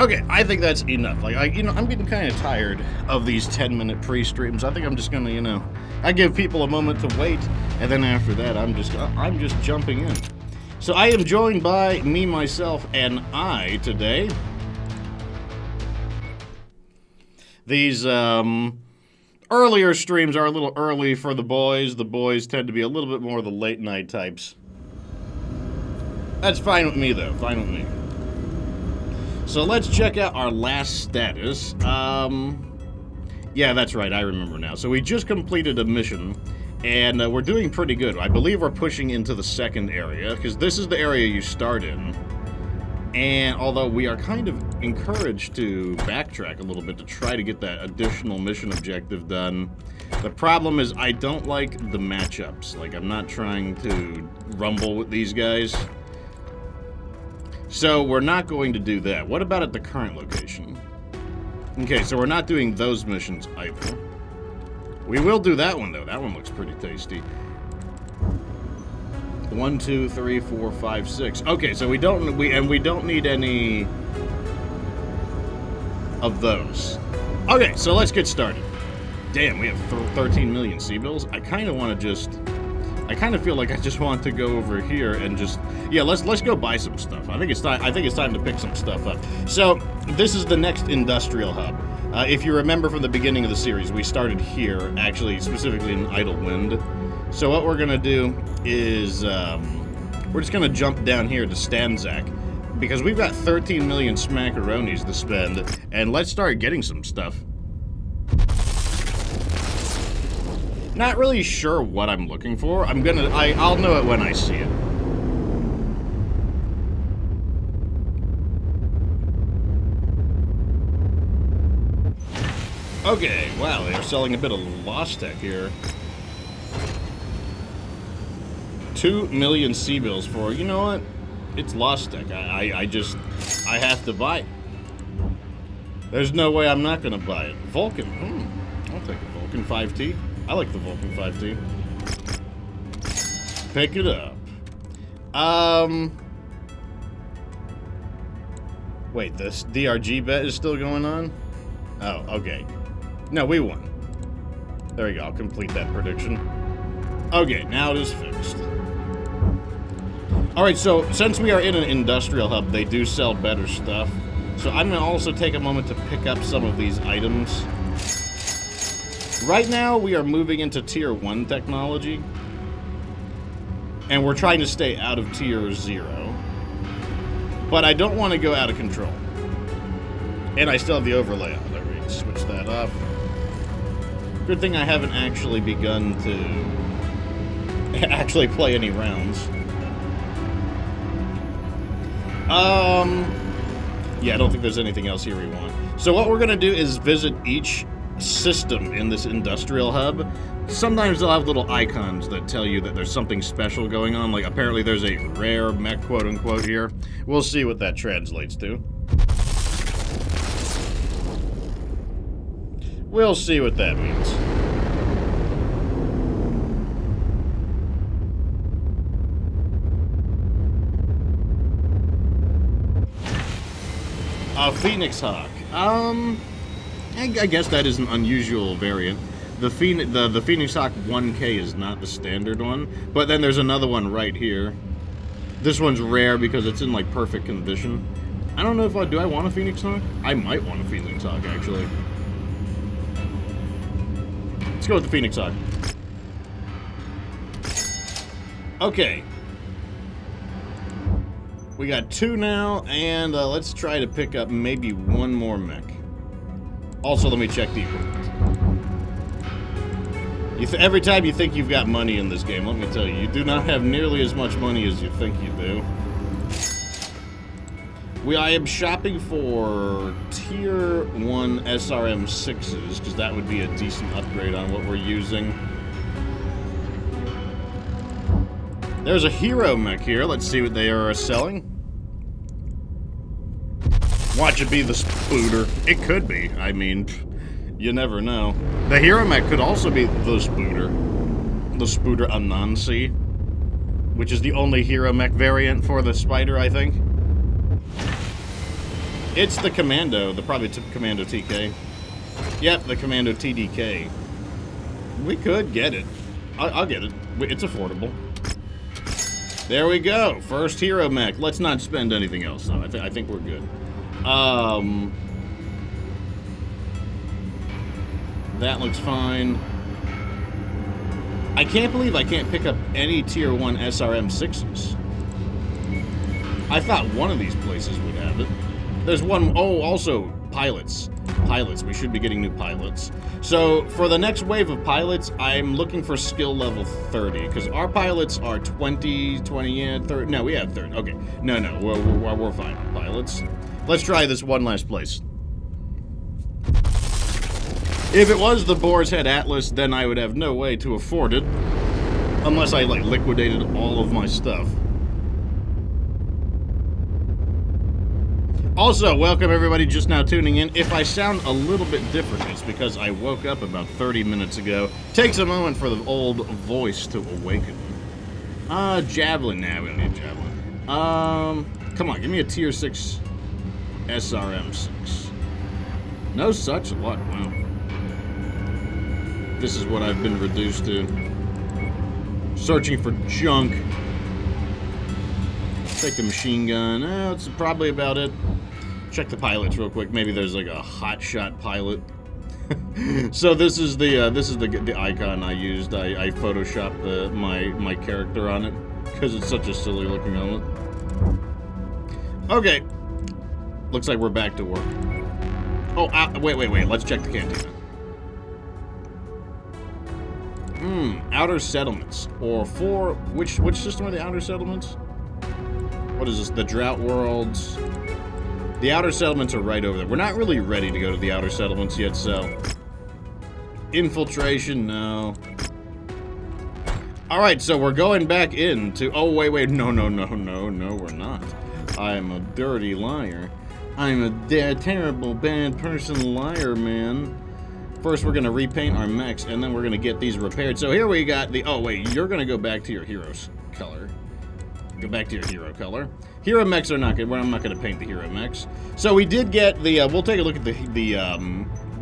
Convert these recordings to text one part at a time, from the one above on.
Okay, I think that's enough. Like, I'm getting kind of tired of these 10-minute pre-streams. I think I'm just gonna, I give people a moment to wait, and then after that, I'm just jumping in. So I am joined by me, myself, and I today. These earlier streams are a little early for the boys. The boys tend to be a little bit more the late night types. That's fine with me, though. Fine with me. So let's check out our last status. Yeah, that's right. I remember now. So we just completed a mission, and we're doing pretty good. I believe we're pushing into the second area, because this is the area you start in. And although we are kind of encouraged to backtrack a little bit to try to get that additional mission objective done, the problem is I don't like the matchups. Like, I'm not trying to rumble with these guys. So we're not going to do that. What about at the current location? Okay, so we're not doing those missions either. We will do that one, though. That one looks pretty tasty. 1, 2, 3, 4, 5, 6. Okay, so we don't need any of those. Okay, so let's get started. Damn, we have 13 million C-bills. I kind of want to I kind of feel like I just want to go over here and just, yeah, let's go buy some stuff. I think it's time to pick some stuff up. So this is the next industrial hub. If you remember from the beginning of the series, we started here, actually specifically in Idle Wind. So what we're gonna do is we're just gonna jump down here to Stanzak because we've got 13 million smackaronis to spend, and let's start getting some stuff. Not really sure what I'm looking for. I'll know it when I see it. Okay, wow, they're selling a bit of lost tech here. 2 million C-bills for, you know what? It's lost tech. I have to buy it. There's no way I'm not gonna buy it. Vulcan, I'll take a Vulcan 5T. I like the Vulcan 5T. Pick it up. Wait, this DRG bet is still going on? Oh, okay. No, we won. There we go, I'll complete that prediction. Okay, now it is fixed. Alright, so since we are in an industrial hub, they do sell better stuff. So I'm going to also take a moment to pick up some of these items. Right now, we are moving into Tier 1 technology. And we're trying to stay out of Tier 0. But I don't want to go out of control. And I still have the overlay on. There we go. Switch that off. Good thing I haven't actually begun to actually play any rounds. Yeah, I don't think there's anything else here we want. So what we're going to do is visit each system in this industrial hub. Sometimes they'll have little icons that tell you that there's something special going on. Like, apparently there's a rare mech, quote-unquote, here. We'll see what that translates to. We'll see what that means. Phoenix Hawk. I guess that is an unusual variant. The Phoenix Hawk 1K is not the standard one, but then there's another one right here. This one's rare because it's in, like, perfect condition. I don't know if do I want a Phoenix Hawk? I might want a Phoenix Hawk, actually. Let's go with the Phoenix Hawk. Okay. We got 2 now, and let's try to pick up maybe 1 more mech. Also, let me check the equipment. Every time you think you've got money in this game, let me tell you, you do not have nearly as much money as you think you do. I am shopping for Tier 1 SRM 6s, because that would be a decent upgrade on what we're using. There's a hero mech here. Let's see what they are selling. Watch it be the Spooter. It could be. I mean, you never know. The hero mech could also be the Spooter. The Spooter Anansi, which is the only hero mech variant for the Spider, I think. It's the Commando, probably Commando TK. Yep, the Commando TDK. We could get it. I'll get it. It's affordable. There we go. First hero mech. Let's not spend anything else, though. I think we're good. That looks fine. I can't believe I can't pick up any Tier 1 SRM-6s. I thought one of these places would have it. There's one... Oh, also, pilots. Pilots. We should be getting new pilots. So, for the next wave of pilots, I'm looking for skill level 30, because our pilots are 20, yeah, 30. No, we have 30. Okay. No, we're fine on pilots. Let's try this one last place. If it was the Boar's Head Atlas, then I would have no way to afford it, unless I, like, liquidated all of my stuff. Also, welcome everybody just now tuning in. If I sound a little bit different, it's because I woke up about 30 minutes ago. Takes a moment for the old voice to awaken. Javelin. Nah, we don't need Javelin. Come on, give me a Tier 6 SRM-6. No such luck, wow. This is what I've been reduced to. Searching for junk. Take the machine gun. That's probably about it. Check the pilots real quick. Maybe there's like a hotshot pilot. So this is the icon I used. I photoshopped my character on it because it's such a silly looking helmet. Okay. Looks like we're back to work. Oh, wait. Let's check the cantina. Outer settlements. Or for which system are the outer settlements? What is this? The Drought Worlds. The outer settlements are right over there. We're not really ready to go to the outer settlements yet, so... Infiltration, no. Alright, so we're going back into... Oh, wait. No, we're not. I'm a dirty liar. I'm a terrible, bad person liar, man. First, we're going to repaint our mechs, and then we're going to get these repaired. So here we got the... Oh, wait, you're going to go back to your hero's color. Go back to your hero color. Hero mechs are not good. Well, I'm not going to paint the hero mechs. So we did get the... we'll take a look at the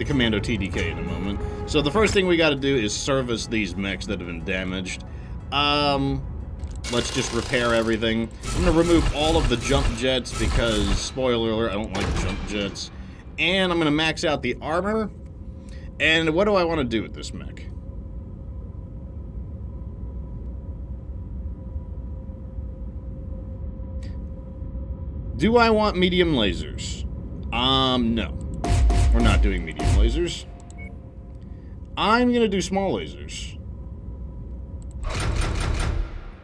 Commando TDK in a moment. So the first thing we got to do is service these mechs that have been damaged. Let's just repair everything. I'm going to remove all of the jump jets because, spoiler alert, I don't like jump jets. And I'm going to max out the armor. And what do I want to do with this mech? Do I want medium lasers? No. We're not doing medium lasers. I'm gonna do small lasers.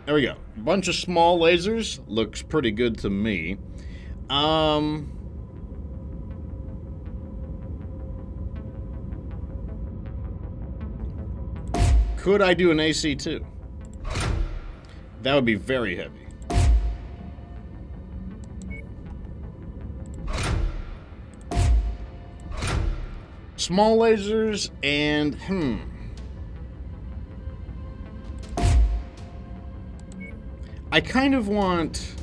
There we go. A bunch of small lasers. Looks pretty good to me. Could I do an AC-2? That would be very heavy. Small lasers and, I kind of want...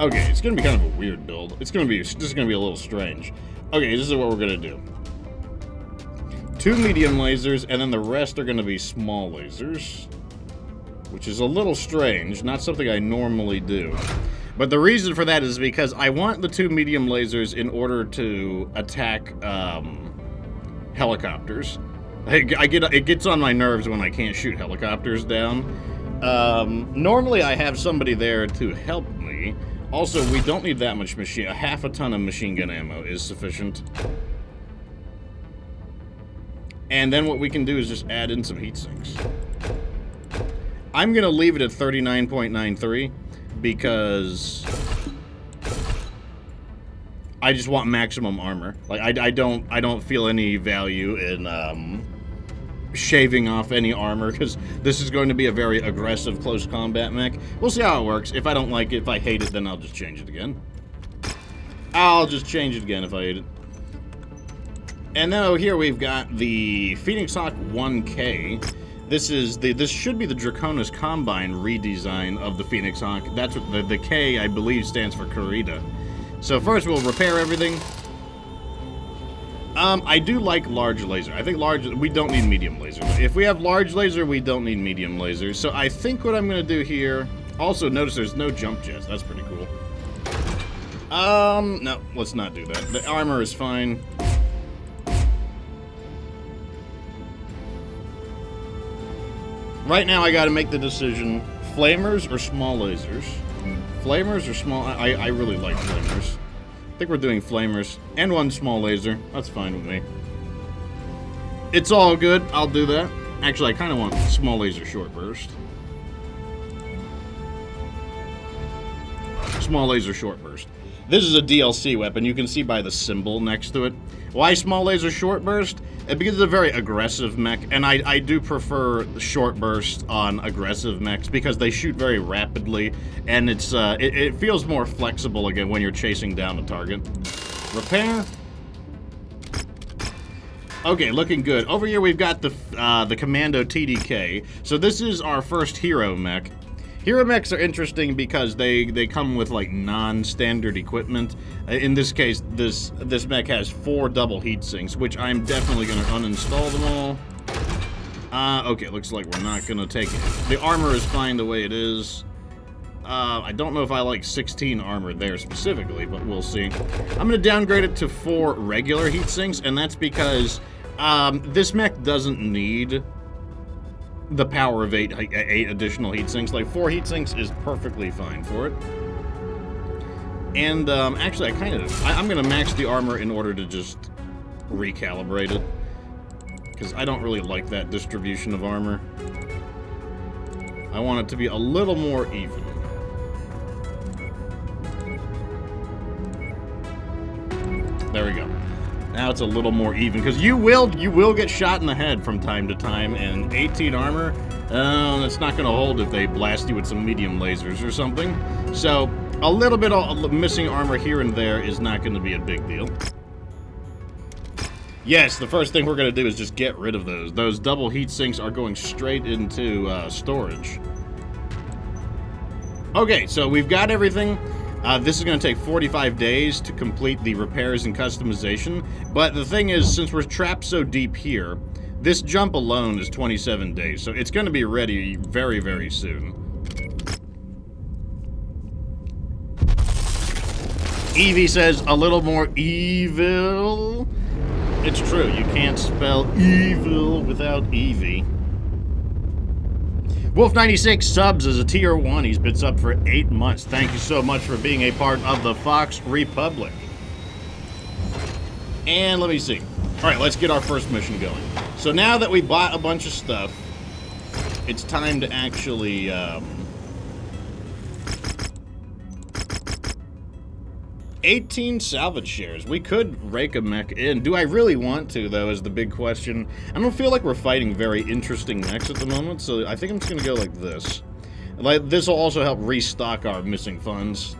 Okay, it's gonna be kind of a weird build. This is gonna be a little strange. Okay, this is what we're gonna do. 2 medium lasers, and then the rest are gonna be small lasers. Which is a little strange, not something I normally do. But the reason for that is because I want the 2 medium lasers in order to attack helicopters. It gets on my nerves when I can't shoot helicopters down. Normally I have somebody there to help me. Also, we don't need that much machine. Half a ton of machine gun ammo is sufficient. And then what we can do is just add in some heat sinks. I'm gonna leave it at 39.93. Because I just want maximum armor. Like I don't feel any value in shaving off any armor because this is going to be a very aggressive close combat mech. We'll see how it works. If I don't like it, if I hate it, then I'll just change it again. I'll just change it again if I hate it. And then over here we've got the Phoenix Hawk 1K. This should be the Draconis Combine redesign of the Phoenix Hawk. That's what the K, I believe, stands for Kurita. So first we'll repair everything. I do like large laser. I think we don't need medium laser. If we have large laser, we don't need medium laser. So I think what I'm going to do here... Also, notice there's no jump jets. That's pretty cool. No, let's not do that. The armor is fine. Right now, I got to make the decision: flamers or small lasers. Flamers or small? I really like flamers. I think we're doing flamers and one small laser. That's fine with me. It's all good. I'll do that. Actually, I kind of want small laser short burst. Small laser short burst. This is a DLC weapon. You can see by the symbol next to it. Why small laser short burst? Because it's a very aggressive mech, and I do prefer short burst on aggressive mechs because they shoot very rapidly, and it feels more flexible again when you're chasing down a target. Repair. Okay, looking good. Over here we've got the Commando TDK. So this is our first hero mech. Hero mechs are interesting because they come with like non-standard equipment. In this case, this mech has 4 double heat sinks, which I'm definitely going to uninstall them all. Okay, looks like we're not going to take it. The armor is fine the way it is. I don't know if I like 16 armor there specifically, but we'll see. I'm going to downgrade it to 4 regular heat sinks, and that's because this mech doesn't need the power of 8 additional heat sinks. Like 4 heat sinks is perfectly fine for it. And actually, I'm gonna max the armor in order to just recalibrate it, because I don't really like that distribution of armor. I want it to be a little more even. There we go. Now it's a little more even, because you will get shot in the head from time to time, and 18 armor, that's not going to hold if they blast you with some medium lasers or something. So a little bit of missing armor here and there is not going to be a big deal. Yes, the first thing we're going to do is just get rid of those. Those double heat sinks are going straight into storage. Okay, so we've got everything. This is going to take 45 days to complete the repairs and customization, but the thing is, since we're trapped so deep here, this jump alone is 27 days, so it's going to be ready very, very soon. Evie says, a little more evil. It's true, you can't spell evil without Evie. Wolf96 subs as a tier 1. He's been sub for 8 months. Thank you so much for being a part of the Fox Republic. And let me see. Alright, let's get our first mission going. So now that we bought a bunch of stuff, it's time to actually, 18 salvage shares. We could rake a mech in. Do I really want to, though, is the big question. I don't feel like we're fighting very interesting mechs at the moment, so I think I'm just going to go like this. Like, this will also help restock our missing funds.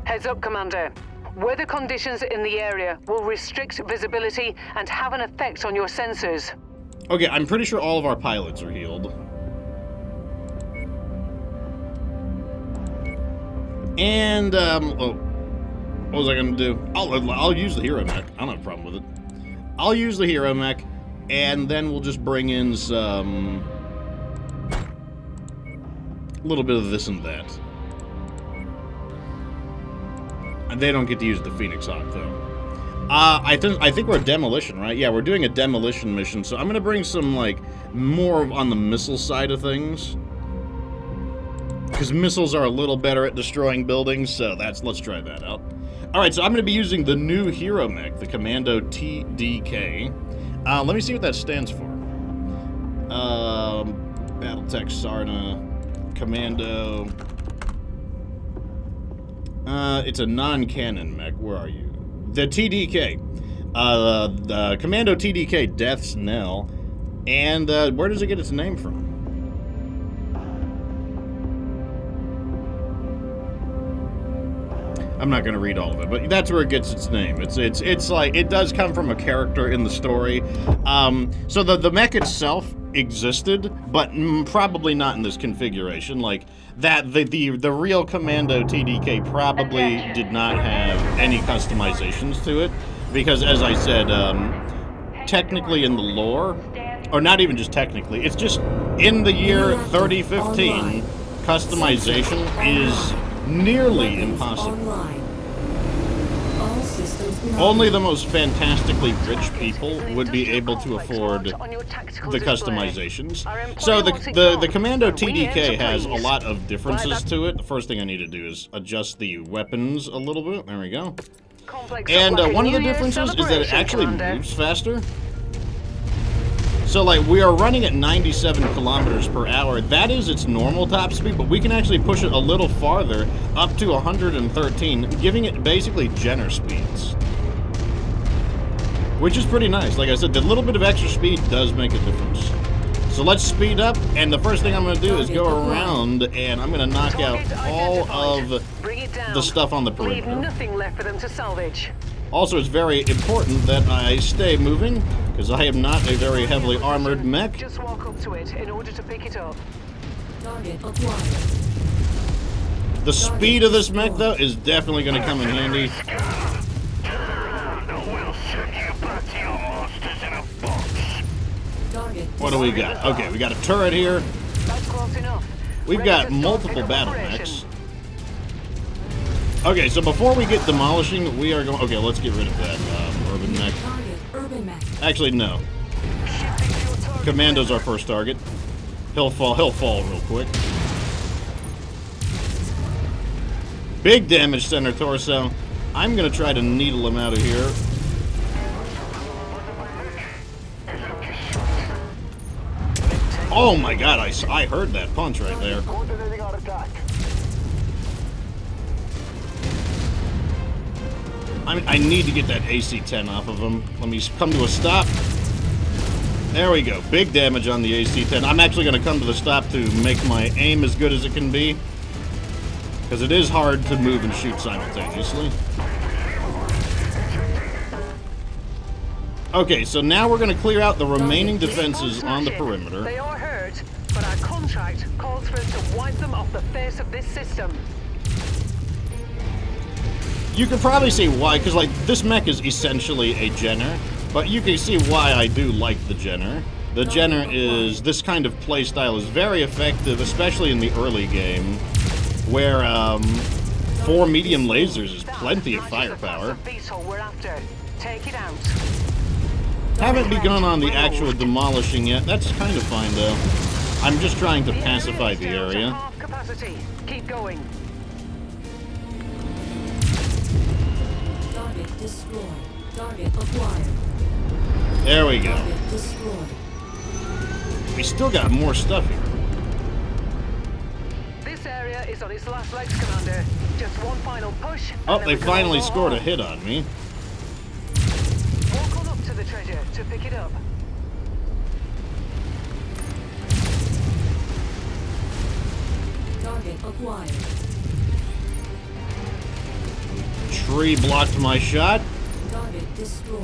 Heads up, Commander. Weather conditions in the area will restrict visibility and have an effect on your sensors. Okay, I'm pretty sure all of our pilots are healed. And, oh, what was I gonna do? I'll use the hero mech. I don't have a problem with it. I'll use the hero mech, and then we'll just bring in some... a little bit of this and that. And they don't get to use the Phoenix Hawk, though. I think we're a demolition, right? Yeah, we're doing a demolition mission, so I'm gonna bring some, like, more on the missile side of things. Because missiles are a little better at destroying buildings, so let's try that out. Alright, so I'm going to be using the new hero mech, the Commando TDK. Let me see what that stands for. Battletech Sarna, Commando. It's a non-canon mech. Where are you? The TDK. The Commando TDK Death's Knell. And where does it get its name from? I'm not going to read all of it, but that's where it gets its name. It's like, it does come from a character in the story. So the mech itself existed, but probably not in this configuration. Like that, the real Commando TDK probably did not have any customizations to it, because as I said, technically in the lore, or not even just technically, it's just in the year 3015, customization is nearly impossible. Only the most fantastically rich people would be able to afford the customizations. So the Commando TDK has a lot of differences to it. The first thing I need to do is adjust the weapons a little bit. There we go. And one of the differences is that it actually moves faster. So, like, we are running at 97 kilometers per hour. That is its normal top speed, but we can actually push it a little farther, up to 113, giving it basically Jenner speeds. Which is pretty nice. Like I said, the little bit of extra speed does make a difference. So let's speed up, and the first thing I'm going to do is go around, and I'm going to knock out all of the stuff on the perimeter. Leave nothing left for them to salvage. Also, it's very important that I stay moving, because I am not a very heavily armored mech. Just walk up to it in order to pick it up. The speed of this mech, though, is definitely going to come in handy. What do we got? Okay, we got a turret here. That's close enough. We've got multiple battle mechs. Okay, so before we get demolishing, we are going... Okay, let's get rid of that urban mech. Actually, no. Commando's our first target. He'll fall real quick. Big damage center torso. I'm gonna try to needle him out of here. Oh my god, I heard that punch right there. I need to get that AC-10 off of him. Let me come to a stop. There we go. Big damage on the AC-10. I'm actually going to come to the stop to make my aim as good as it can be, because it is hard to move and shoot simultaneously. Okay, so now we're going to clear out the remaining defenses on the perimeter. They are hurt, but our contract calls for us to wipe them off the face of this system. You can probably see why, because like this mech is essentially a Jenner, but you can see why I do like the Jenner. The Jenner is, this kind of playstyle is very effective, especially in the early game, where 4 medium lasers is plenty of firepower. Take it out. Haven't begun on the actual demolishing yet. That's kind of fine though. I'm just trying to pacify the area. Keep going. Target destroyed. Target acquired. There we go. Target destroyed. We still got more stuff here. This area is on its last legs, Commander. Just one final push. Oh, they finally scored a hit on me. Walk on up to the treasure to pick it up. Target acquired. Tree blocked my shot. Target destroyed.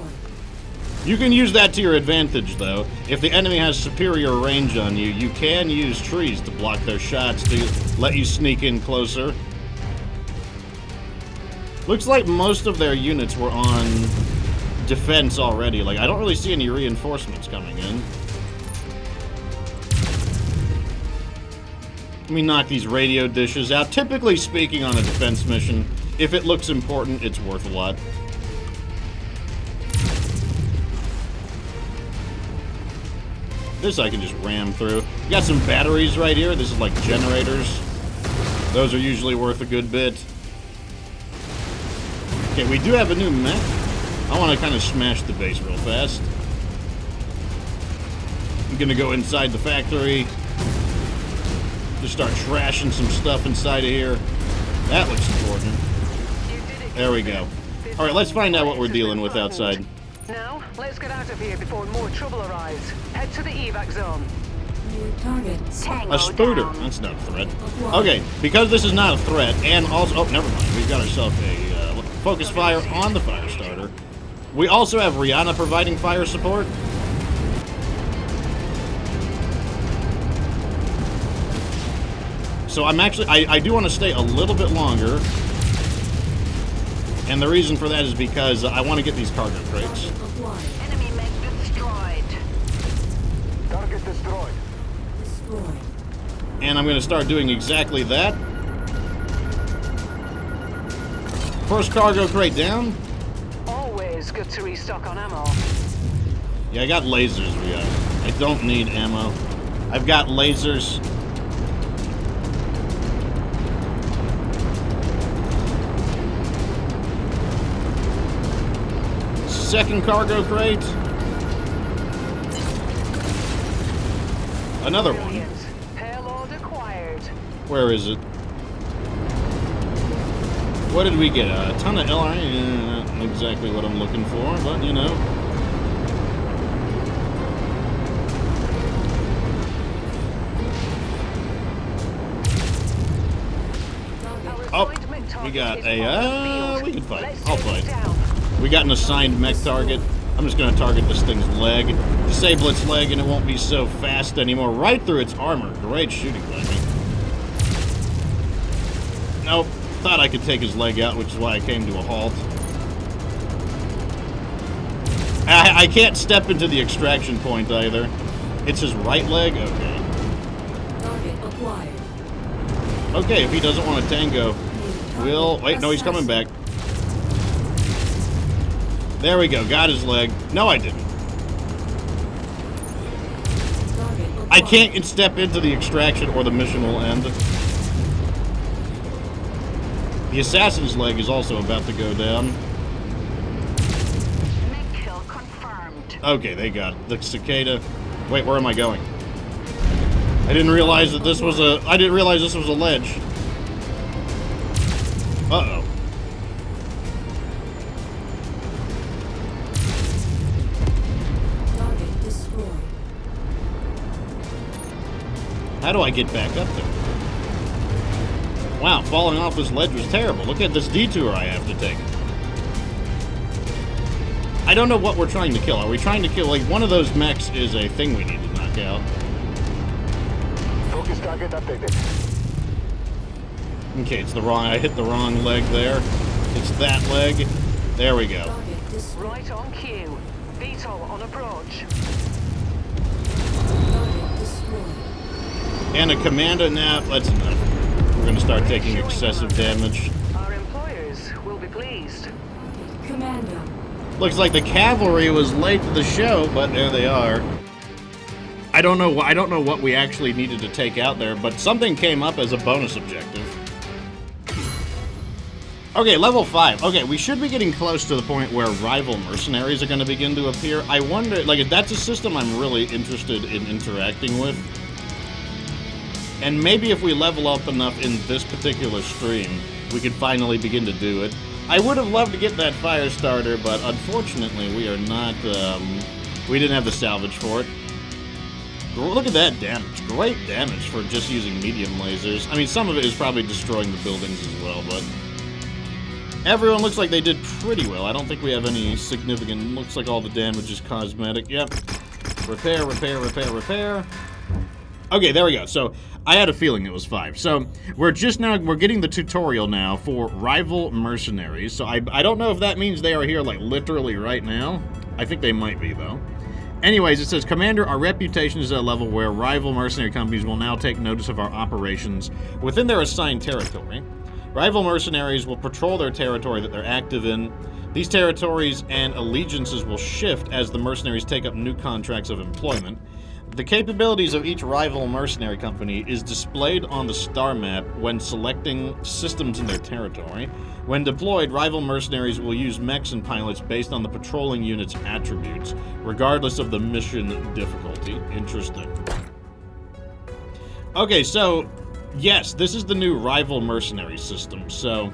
You can use that to your advantage, though. If the enemy has superior range on you, you can use trees to block their shots to let you sneak in closer. Looks like most of their units were on defense already. Like, I don't really see any reinforcements coming in. Let me knock these radio dishes out. Typically speaking, on a defense mission, if it looks important, it's worth a lot. This I can just ram through. Got some batteries right here. This is like generators. Those are usually worth a good bit. Okay, we do have a new mech. I want to kind of smash the base real fast. I'm gonna go inside the factory. Just start trashing some stuff inside of here. That looks important. There we go. Alright, let's find out what we're dealing with outside. Now, let's get out of here before more trouble arrives. Head to the evac zone. New target. A spooter. That's not a threat. Okay, because this is not a threat, and also... Oh, never mind. We've got ourselves a focus fire on the fire starter. We also have Rihanna providing fire support. So I'm actually, I do want to stay a little bit longer. And the reason for that is because I want to get these cargo crates. Enemy mech destroyed. Target destroyed. Destroyed. And I'm going to start doing exactly that. First cargo crate down. Always good to restock on ammo. Yeah, I got lasers, Rio. I don't need ammo. I've got lasers. Second cargo crate. Another one. Brilliant. Payload acquired. Where is it? What did we get? A ton of LRA? Not exactly what I'm looking for, but you know. Oh, we got a, we can fight. I'll fight. We got an assigned mech target. I'm just going to target this thing's leg. Disable its leg and it won't be so fast anymore. Right through its armor. Great shooting by me. Nope. Thought I could take his leg out, which is why I came to a halt. I can't step into the extraction point either. It's his right leg? Okay. Target acquired. Okay, if he doesn't want to tango, we'll... Wait, no, he's coming back. There we go, got his leg. No, I didn't. I can't step into the extraction or the mission will end. The assassin's leg is also about to go down. Mech kill confirmed. Okay, they got it. The cicada. Wait, where am I going? I didn't realize that this was a... I didn't realize this was a ledge. Uh-oh. Target destroyed. How do I get back up there? Wow, falling off this ledge was terrible. Look at this detour I have to take. I don't know what we're trying to kill. Are we trying to kill... Like, one of those mechs is a thing we need to knock out. Focus target updated. Okay, it's the wrong... I hit the wrong leg there. It's that leg. There we go. Target destroyed. Right on cue. VTOL on approach. Target destroyed. And a commando... Nah, that's enough. We're going to start taking excessive damage. Our employers will be pleased. Commando. Looks like the cavalry was late to the show, but there they are. I don't know what we actually needed to take out there, but something came up as a bonus objective. Okay, level 5. Okay, we should be getting close to the point where rival mercenaries are going to begin to appear. I wonder, like, if that's a system I'm really interested in interacting with. And maybe if we level up enough in this particular stream, we could finally begin to do it. I would have loved to get that fire starter, but unfortunately we are not, we didn't have the salvage for it. Look at that damage. Great damage for just using medium lasers. I mean, some of it is probably destroying the buildings as well, but everyone looks like they did pretty well. I don't think we have any significant... Looks like all the damage is cosmetic. Yep. Repair, repair, repair, repair. Okay, there we go. So, I had a feeling it was 5. So, we're getting the tutorial now for rival mercenaries. So, I don't know if that means they are here, like, literally right now. I think they might be, though. Anyways, it says, Commander, our reputation is at a level where rival mercenary companies will now take notice of our operations within their assigned territory. Rival mercenaries will patrol their territory that they're active in. These territories and allegiances will shift as the mercenaries take up new contracts of employment. The capabilities of each rival mercenary company is displayed on the star map when selecting systems in their territory. When deployed, rival mercenaries will use mechs and pilots based on the patrolling unit's attributes, regardless of the mission difficulty. Interesting. Okay, so, yes, this is the new rival mercenary system. So,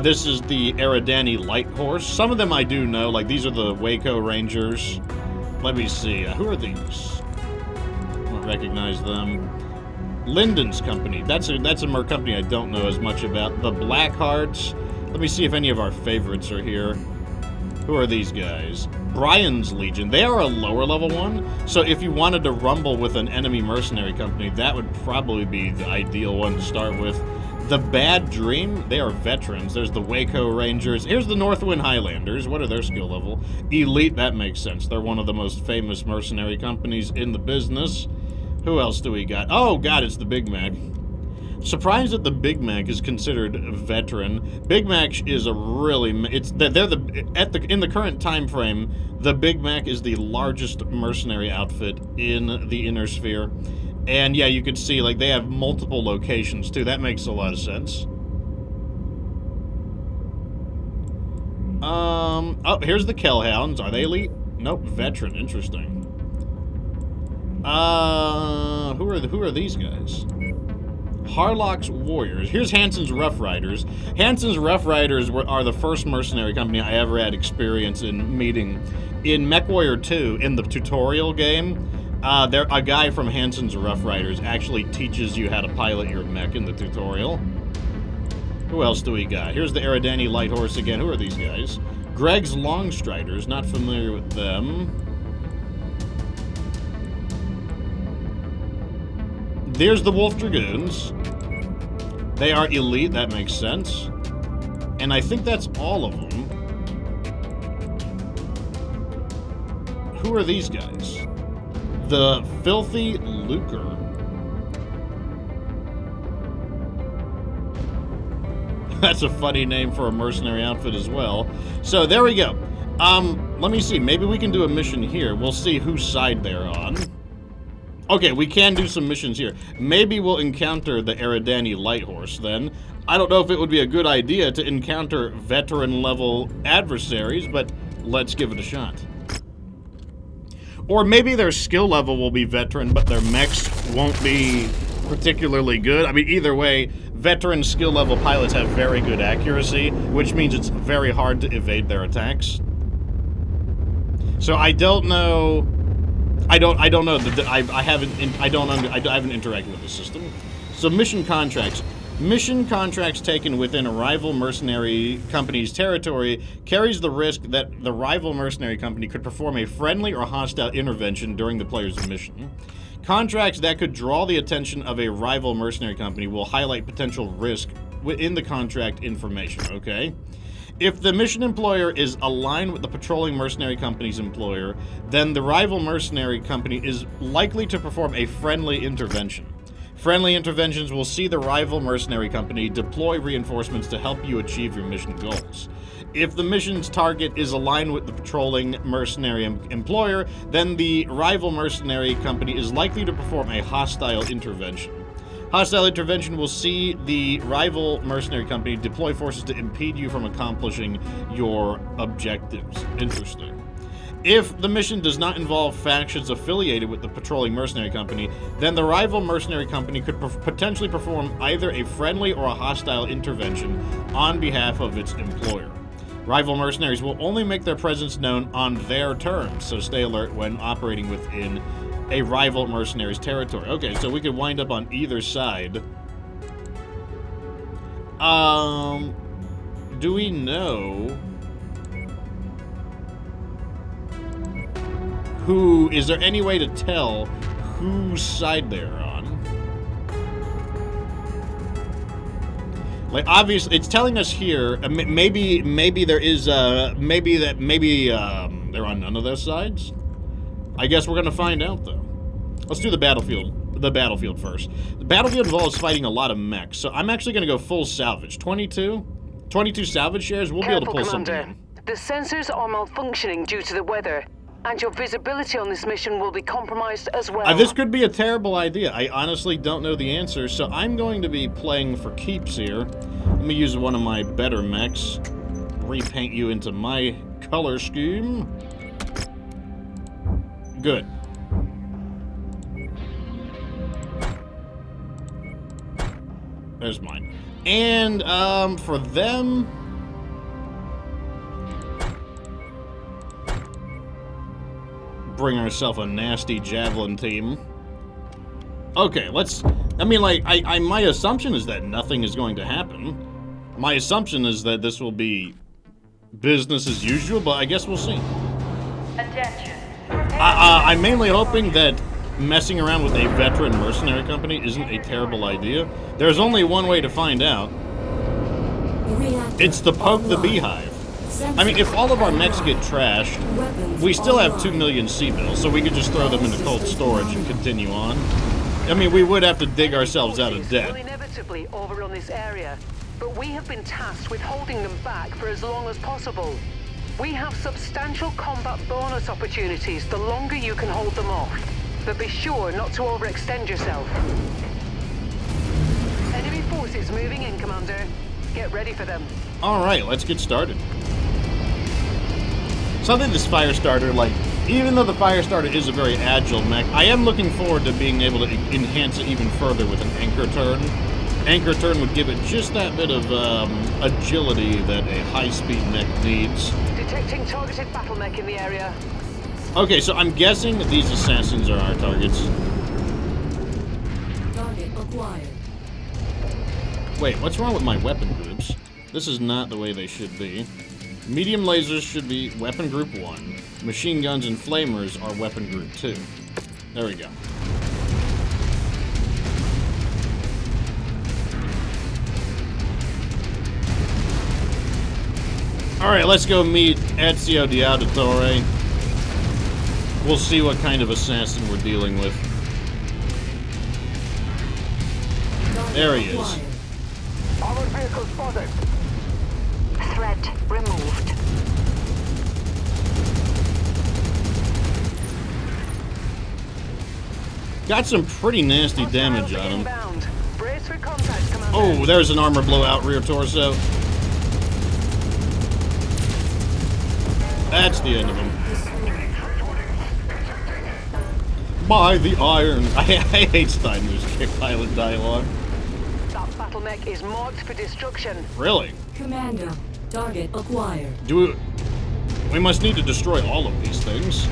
this is the Eridani Light Horse. Some of them I do know, like these are the Waco Rangers. Let me see, who are these? Recognize them. Linden's company. That's a mer company I don't know as much about. The Blackhearts. Let me see if any of our favorites are here. Who are these guys? Brian's Legion. They are a lower level one, so if you wanted to rumble with an enemy mercenary company, that would probably be the ideal one to start with. The Bad Dream, they are veterans. There's the Waco Rangers. Here's the Northwind Highlanders. What are their skill level? Elite, that makes sense. They're one of the most famous mercenary companies in the business. Who else do we got? Oh, God, it's the Big Mac. Surprised that the Big Mac is considered a veteran. Big Mac is a really in the current time frame, the Big Mac is the largest mercenary outfit in the Inner Sphere. And yeah, you can see like they have multiple locations too. That makes a lot of sense. Oh, here's the Kellhounds. Are they elite? Nope, veteran. Interesting. Who are these guys? Harlock's Warriors. Here's Hansen's Rough Riders. Hansen's Rough Riders are the first mercenary company I ever had experience in meeting. In MechWarrior 2, in the tutorial game, a guy from Hansen's Rough Riders actually teaches you how to pilot your mech in the tutorial. Who else do we got? Here's the Eridani Light Horse again. Who are these guys? Greg's Longstriders. Not familiar with them. There's the Wolf Dragoons. They are elite, that makes sense. And I think that's all of them. Who are these guys? The Filthy Lucre. That's a funny name for a mercenary outfit as well. So there we go. Let me see. Maybe we can do a mission here. We'll see whose side they're on. Okay, we can do some missions here. Maybe we'll encounter the Eridani Light Horse then. I don't know if it would be a good idea to encounter veteran-level adversaries, but let's give it a shot. Or maybe their skill level will be veteran, but their mechs won't be particularly good. I mean, either way, veteran skill level pilots have very good accuracy, which means it's very hard to evade their attacks. So I don't know. I don't know. I haven't interacted with the system. So mission contracts. Mission contracts taken within a rival mercenary company's territory carries the risk that the rival mercenary company could perform a friendly or hostile intervention during the player's mission. Contracts that could draw the attention of a rival mercenary company will highlight potential risk within the contract information, okay? If the mission employer is aligned with the patrolling mercenary company's employer, then the rival mercenary company is likely to perform a friendly intervention. Friendly interventions will see the rival mercenary company deploy reinforcements to help you achieve your mission goals. If the mission's target is aligned with the patrolling mercenary employer, then the rival mercenary company is likely to perform a hostile intervention. Hostile intervention will see the rival mercenary company deploy forces to impede you from accomplishing your objectives. Interesting. If the mission does not involve factions affiliated with the patrolling mercenary company, then the rival mercenary company could potentially perform either a friendly or a hostile intervention on behalf of its employer. Rival mercenaries will only make their presence known on their terms, so stay alert when operating within a rival mercenary's territory. Okay, so we could wind up on either side. Do we know who, is there any way to tell whose side they're on? Like, obviously, it's telling us here, maybe there is, maybe they're on none of their sides? I guess we're gonna find out, though. Let's do the battlefield first. The battlefield involves fighting a lot of mechs, so I'm actually gonna go full salvage. 22 salvage shares, we'll be able to pull something in. The sensors are malfunctioning due to the weather, and your visibility on this mission will be compromised as well. This could be a terrible idea. I honestly don't know the answer, so I'm going to be playing for keeps here. Let me use one of my better mechs. Repaint you into my color scheme. Good. There's mine. And, for them... bring ourselves a nasty javelin team. Okay, let's... I mean, like, my assumption is that nothing is going to happen. My assumption is that this will be business as usual, but I guess we'll see. Attention. I'm mainly hoping that messing around with a veteran mercenary company isn't a terrible idea. There's only one way to find out. Reactor It's to poke the online. beehive. I mean, if all of our mechs get trashed, Weapons we still have online. 2 million C-bills, so we could just throw them into cold storage and continue on. I mean, we would have to dig ourselves out of Forces debt. will inevitably overrun this area, but we have been tasked with holding them back for as long as possible. We have substantial combat bonus opportunities the longer you can hold them off, but be sure not to overextend yourself. Enemy forces moving in, Commander. Get ready for them. Alright, let's get started. Something this Firestarter, like, even though the Firestarter is a very agile mech, I am looking forward to being able to enhance it even further with an anchor turn. Anchor turn would give it just that bit of agility that a high-speed mech needs. Detecting targeted battle mech in the area. Okay, so I'm guessing that these assassins are our targets. Target acquired. Wait, what's wrong with my weapon groups? This is not the way they should be. Medium lasers should be weapon group 1. Machine guns and flamers are weapon group 2. There we go. Alright, let's go meet Ezio the Auditore. We'll see what kind of assassin we're dealing with. Target There he is. acquired. Our vehicle spotted. Threat removed. Got some pretty nasty Hostiles damage on him. inbound. Brace for contact, Commander. Oh, there's an armor blowout rear torso. That's the end of him. By the iron. I hate Steiner's kick pilot dialogue. That battle mech is marked for destruction. Really? Commando. Target acquired. We must need to destroy all of these things.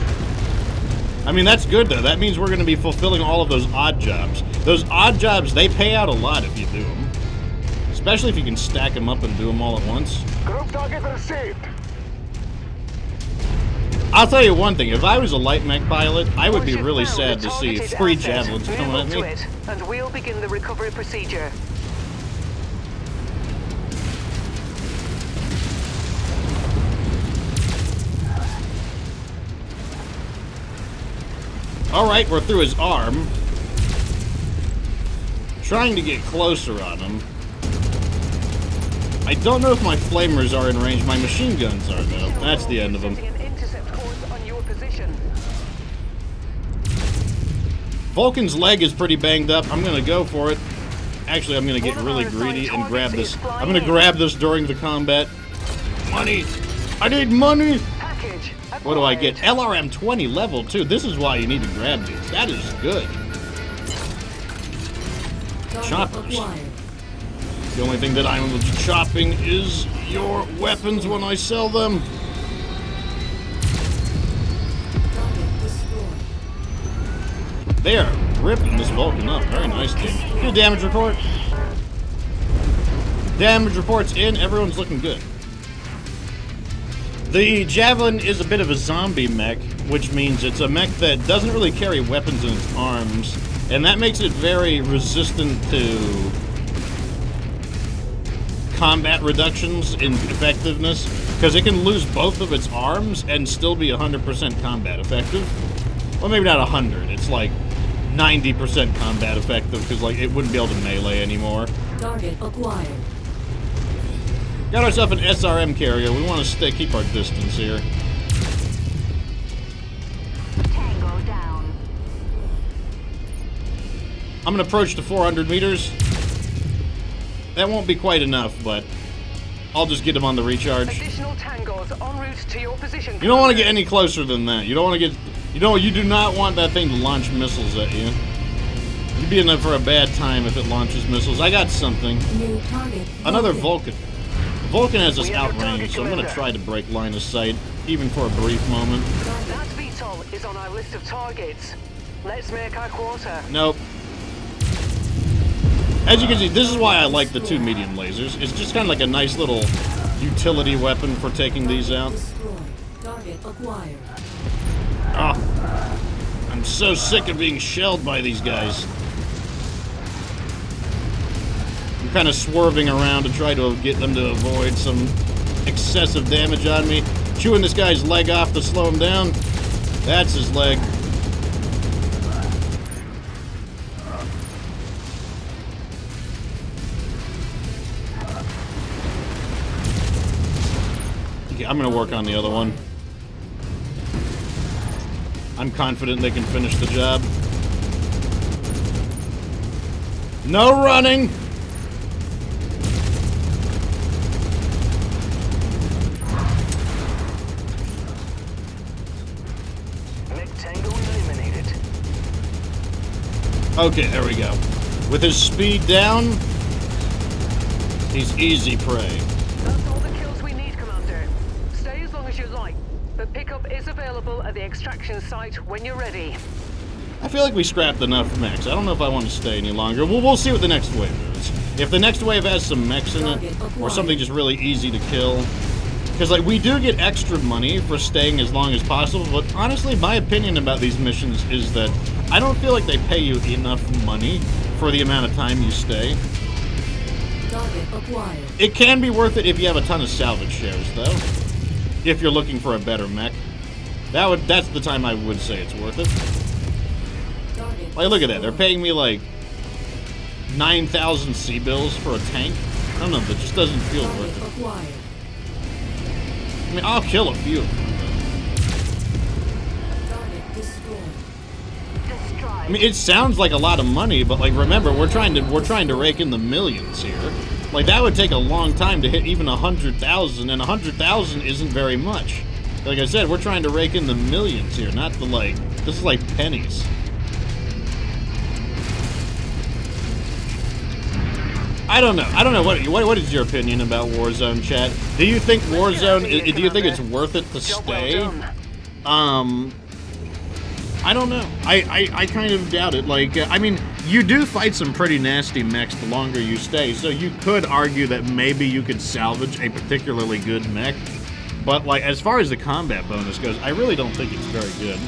I mean, that's good, though. That means we're going to be fulfilling all of those odd jobs. Those odd jobs, they pay out a lot if you do them. Especially if you can stack them up and do them all at once. Group target received. I'll tell you one thing. If I was a light mech pilot, I would Once be you've really found sad the to see targeted 3 asset, javelins move coming up at to me. it, and we'll begin the recovery procedure. Alright, we're through his arm. Trying to get closer on him. I don't know if my flamers are in range. My machine guns are, though. That's the end of him. Setting an intercept course on your position. Vulcan's leg is pretty banged up. I'm gonna go for it. Actually, I'm gonna get really greedy and grab this. I'm gonna grab this during the combat. Money! I need money! Package. What do I acquired. get? LRM 20 level 2. This is why you need to grab these. That is good. Target Choppers. acquired. The only thing that I'm chopping is your weapons when I sell them. Target destroyed. They are ripping this Vulcan up. Very nice, team. Good damage report. Damage report's in. Everyone's looking good. The Javelin is a bit of a zombie mech, which means it's a mech that doesn't really carry weapons in its arms, and that makes it very resistant to combat reductions in effectiveness, because it can lose both of its arms and still be 100% combat effective. Well, maybe not 100. It's like 90% combat effective, because like it wouldn't be able to melee anymore. Target acquired. Got ourselves an SRM carrier. We want to keep our distance here. Tango down. I'm gonna approach to 400 meters. That won't be quite enough, but I'll just get him on the recharge. Additional tangos en route to your position. You don't want to get any closer than that. You don't want to get... You do not want that thing to launch missiles at you. You'd be in there for a bad time if it launches missiles. I got something. New target. Another Vulcan. Vulcan has us We have your outranged, target, so I'm gonna Commander. try to break line of sight, even for a brief moment. That VTOL is on our list of targets. Let's make our quarter. Nope. As you can see, this is why I like the 2 medium lasers. It's just kind of like a nice little utility weapon for taking these out. Destroyed. Target acquired. Oh, I'm so sick of being shelled by these guys. I'm kind of swerving around to try to get them to avoid some excessive damage on me. Chewing this guy's leg off to slow him down. That's his leg. Okay, I'm gonna work on the other one. I'm confident they can finish the job. No running! Okay, there we go. With his speed down, he's easy prey. That's all the kills we need, Commander. Stay as long as you like, but pickup is available at the extraction site when you're ready. I feel like we scrapped enough mechs. I don't know if I want to stay any longer. We'll see what the next wave is. If the next wave has some mechs in it, or something just really easy to kill. Because, like, we do get extra money for staying as long as possible, but honestly, my opinion about these missions is that I don't feel like they pay you enough money for the amount of time you stay. Target acquired. It can be worth it if you have a ton of salvage shares, though. If you're looking for a better mech. That's the time I would say it's worth it. Target Like, look at that. They're paying me, like, 9,000 C-bills for a tank. I don't know, that just doesn't feel worth it. acquired. I mean, I'll kill a few of them. Target destroyed. Destroyed. I mean, it sounds like a lot of money, but, like, remember, we're trying to rake in the millions here. Like, that would take a long time to hit even 100,000, and 100,000 isn't very much. Like I said, we're trying to rake in the millions here, not the, like, this is like pennies. I don't know. What is your opinion about Warzone, chat? Do you think Warzone? Do you think it's worth it to stay? I don't know. I kind of doubt it. Like, I mean, you do fight some pretty nasty mechs the longer you stay, so you could argue that maybe you could salvage a particularly good mech. But, like, as far as the combat bonus goes, I really don't think it's very good.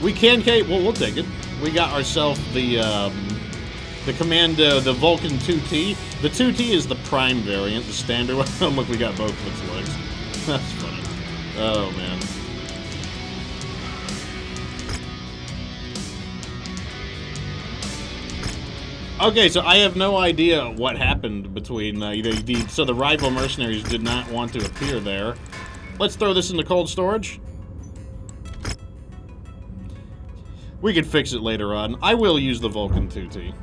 We can, Kate. Well, we'll take it. We got ourselves the Commando, the Vulcan 2T. The 2T is the prime variant, the standard one. Oh, look, we got both of its legs. That's funny. Oh, man. Okay, so I have no idea what happened between so the rival mercenaries did not want to appear there. Let's throw this into cold storage. We could fix it later on. I will use the Vulcan 2T.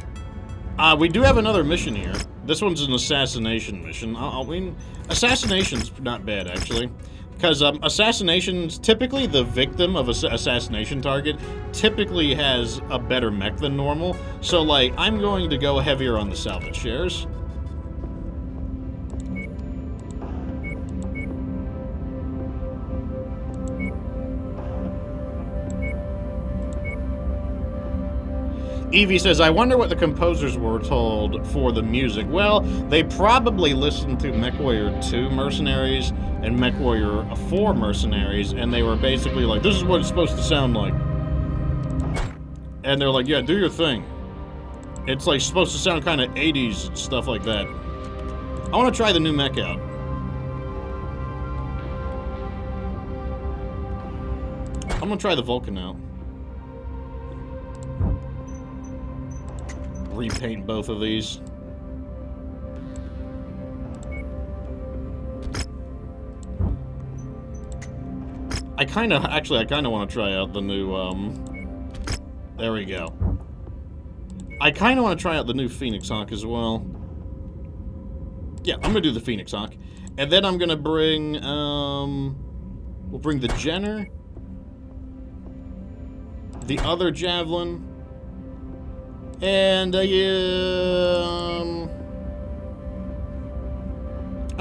We do have another mission here. This one's an assassination mission. I mean, assassination's not bad, actually. Because assassinations, typically the victim of an assassination target typically has a better mech than normal. So, like, I'm going to go heavier on the salvage shares. Evie says, I wonder what the composers were told for the music. Well, they probably listened to MechWarrior 2 Mercenaries and MechWarrior 4 Mercenaries, and they were basically like, this is what it's supposed to sound like. And they're like, yeah, do your thing. It's like supposed to sound kind of 80s and stuff like that. I want to try the new mech out. I'm going to try the Vulcan out. Repaint both of these. I kind of want to try out the new, there we go. I kind of want to try out the new Phoenix Hawk as well. Yeah, I'm going to do the Phoenix Hawk. And then I'm going to bring, we'll bring the Jenner, the other Javelin, and, I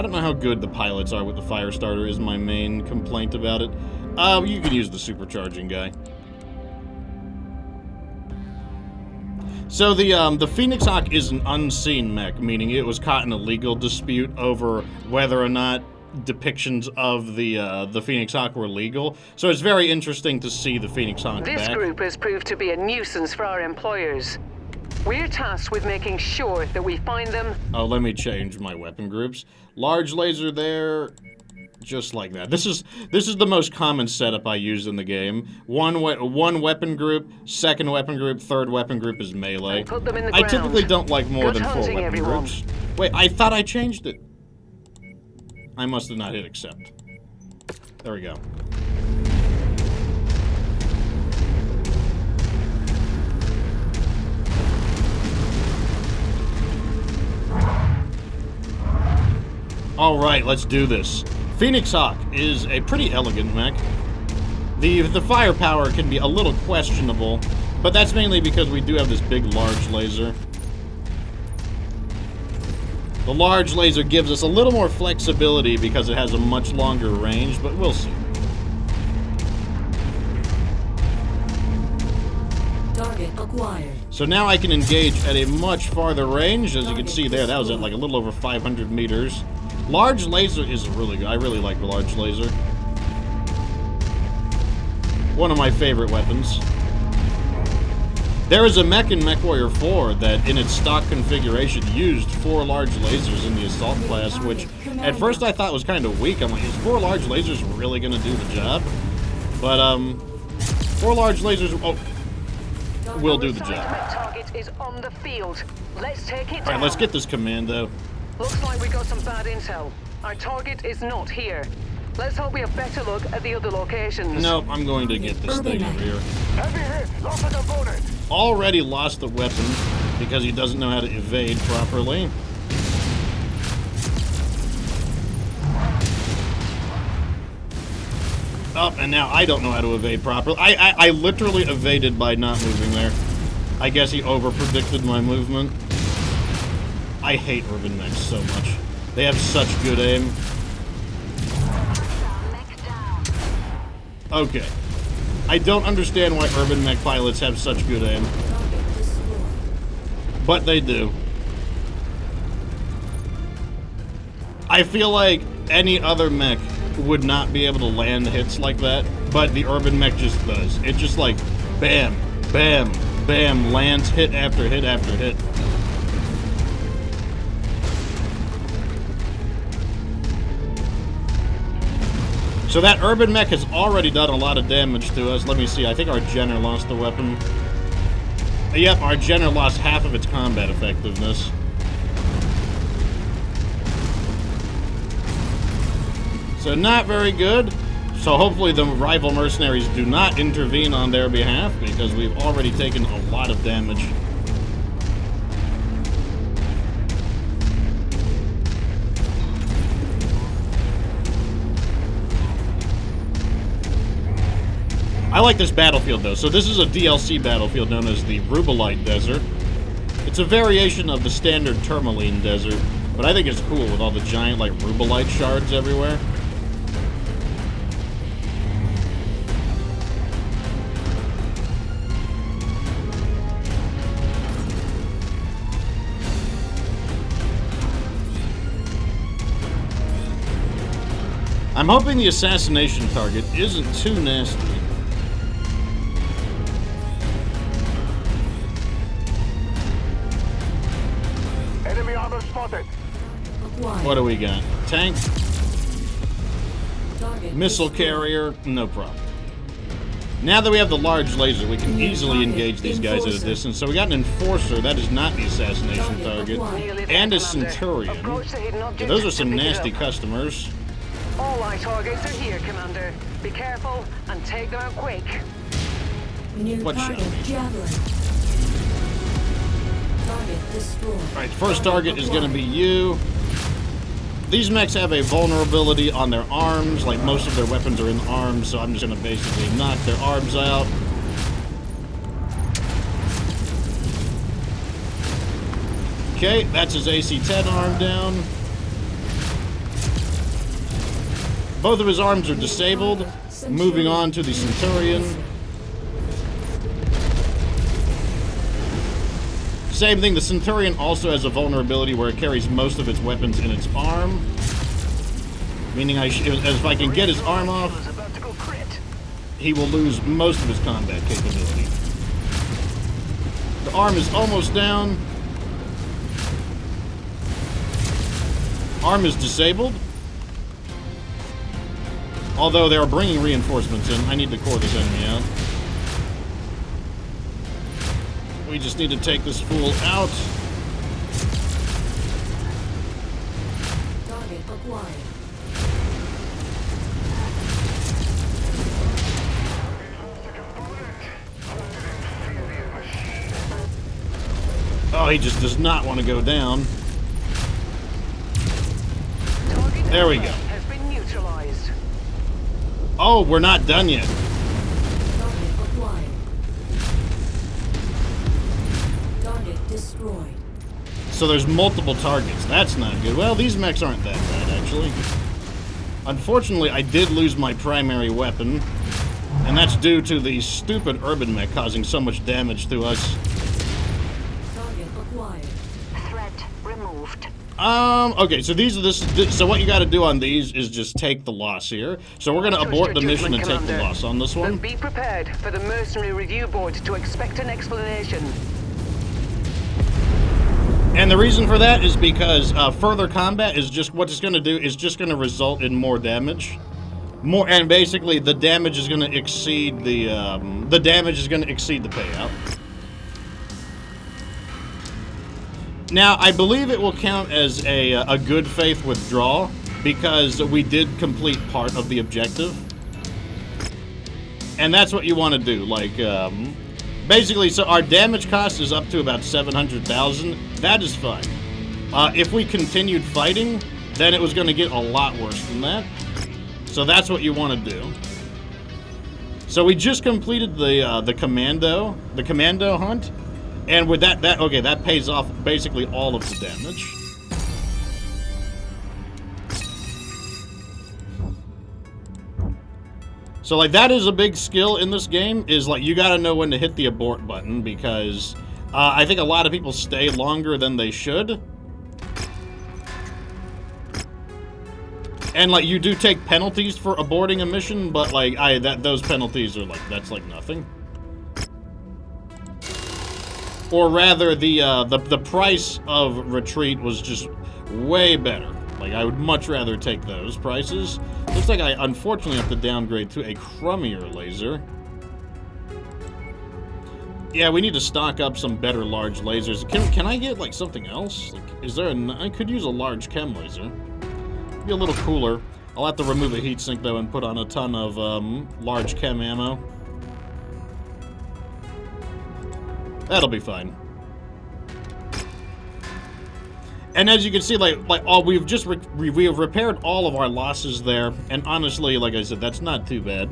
don't know how good the pilots are with the Firestarter is my main complaint about it. You can use the supercharging guy. So the Phoenix Hawk is an unseen mech, meaning it was caught in a legal dispute over whether or not depictions of the Phoenix Hawk were legal. So it's very interesting to see the Phoenix Hawk This back. group has proved to be a nuisance for our employers. We're tasked with making sure that we find them. Oh, let me change my weapon groups. Large laser there, just like that. This is the most common setup I use in the game. One weapon group, second weapon group, third weapon group is melee. And put them in the I ground. typically don't like more Good than 4 hunting, weapon everyone. groups. Wait, I thought I changed it. I must have not hit accept. There we go. All right, let's do this. Phoenix Hawk is a pretty elegant mech. The firepower can be a little questionable, but that's mainly because we do have this big, large laser. The large laser gives us a little more flexibility because it has a much longer range, but we'll see. Target acquired. So now I can engage at a much farther range. As you can see there, that was at like a little over 500 meters. Large laser is really good. I really like the large laser. One of my favorite weapons. There is a mech in MechWarrior 4 that in its stock configuration used 4 large lasers in the assault class, which at first I thought was kind of weak. I'm like, is 4 large lasers really going to do the job? But 4 large lasers will do the Our job. assigned target is on the field. Let's take it down. Alright, let's get this commando. Looks like we got some bad intel. Our target is not here. Let's hope we have better look at the other locations. Nope, I'm going to get this thing over here. Heavy hit! Lost an opponent! Already lost the weapon because he doesn't know how to evade properly. Oh, and now I don't know how to evade properly. I literally evaded by not moving there. I guess he over-predicted my movement. I hate urban mechs so much. They have such good aim. Okay. I don't understand why urban mech pilots have such good aim. Target destroyed. But they do. I feel like any other mech would not be able to land hits like that, but the urban mech just does. It just like, bam, bam, bam, lands hit after hit after hit. So that urban mech has already done a lot of damage to us. Let me see, I think our Jenner lost the weapon. Yep, our Jenner lost half of its combat effectiveness. So not very good. So hopefully the rival mercenaries do not intervene on their behalf because we've already taken a lot of damage. I like this battlefield though. So this is a DLC battlefield known as the Rubelite Desert. It's a variation of the standard Tourmaline Desert, but I think it's cool with all the giant like Rubelite shards everywhere. I'm hoping the assassination target isn't too nasty. Enemy armor spotted! Acquired. What do we got? Tank, Target missile destroyed. carrier, no problem. Now that we have the large laser, we can easily engage these guys at a distance. So we got an enforcer, that is not the assassination target, Nearly there, and a Commander. centurion. Approach the hidden Yeah, object those are to some pick it nasty up. customers. All our targets are here, Commander. Be careful and take them out quick. New What target shot? javelin. Target destroyed. Alright, first target is going to be you. These mechs have a vulnerability on their arms, like most of their weapons are in the arms, so I'm just going to basically knock their arms out. Okay, that's his AC-10 arm down. Both of his arms are disabled. Moving on to the Centurion. Same thing, the Centurion also has a vulnerability where it carries most of its weapons in its arm. Meaning if I can get his arm off, Was about to go crit. he will lose most of his combat capability. The arm is almost down. Arm is disabled. Although they are bringing reinforcements in, I need to core this enemy out. We just need to take this fool out. Target acquired. Oh, he just does not want to go down. There we go. Has been neutralized. Oh, we're not done yet. Target acquired. Target destroyed. So there's multiple targets. That's not good. Well, these mechs aren't that bad, actually. Unfortunately, I did lose my primary weapon, and that's due to the stupid urban mech causing so much damage to us. Target acquired. Threat removed. Okay, so so what you gotta do on these is just take the loss here. So we're gonna abort the mission and take the loss on this Then one. be prepared for the Mercenary Review Board to expect an explanation. And the reason for that is because further combat is just what it's going to do is just going to result in more damage, and basically the damage is going to exceed the payout. Now I believe it will count as a good faith withdrawal because we did complete part of the objective, and that's what you want to do. Like. Basically, so our damage cost is up to about 700,000. That is fine. If we continued fighting, then it was going to get a lot worse than that. So that's what you want to do. So we just completed the commando hunt, and with that pays off basically all of the damage. So, like, that is a big skill in this game, is, like, you gotta know when to hit the abort button, because I think a lot of people stay longer than they should. And, like, you do take penalties for aborting a mission, but, like, those penalties are, like, that's, like, nothing. Or rather, the price of retreat was just way better. Like, I would much rather take those prices. Looks like I unfortunately have to downgrade to a crummier laser. Yeah, we need to stock up some better large lasers. Can I get, like, something else? Like, is there I could use a large chem laser. Be a little cooler. I'll have to remove a heatsink, though, and put on a ton of, large chem ammo. That'll be fine. And as you can see, we have repaired all of our losses there, and honestly, like I said, that's not too bad.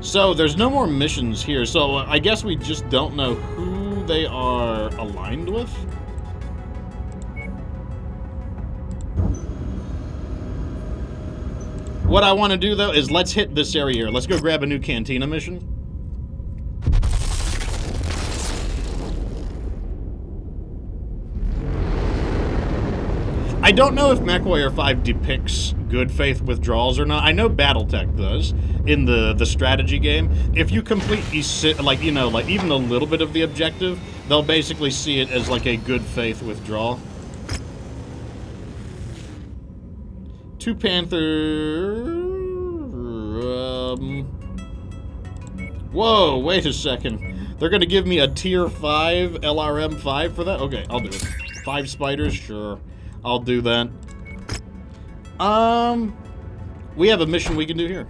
So there's no more missions here, so I guess we just don't know who they are aligned with. What I want to do, though, is let's hit this area here. Let's go grab a new Cantina mission. I don't know if MechWarrior 5 depicts good faith withdrawals or not. I know BattleTech does in the strategy game. If you complete even a little bit of the objective, they'll basically see it as like a good faith withdrawal. Two Panther. Whoa, wait a second. They're gonna give me a tier 5 LRM 5 for that? Okay, I'll do it. 5 spiders, sure. I'll do that. We have a mission we can do here.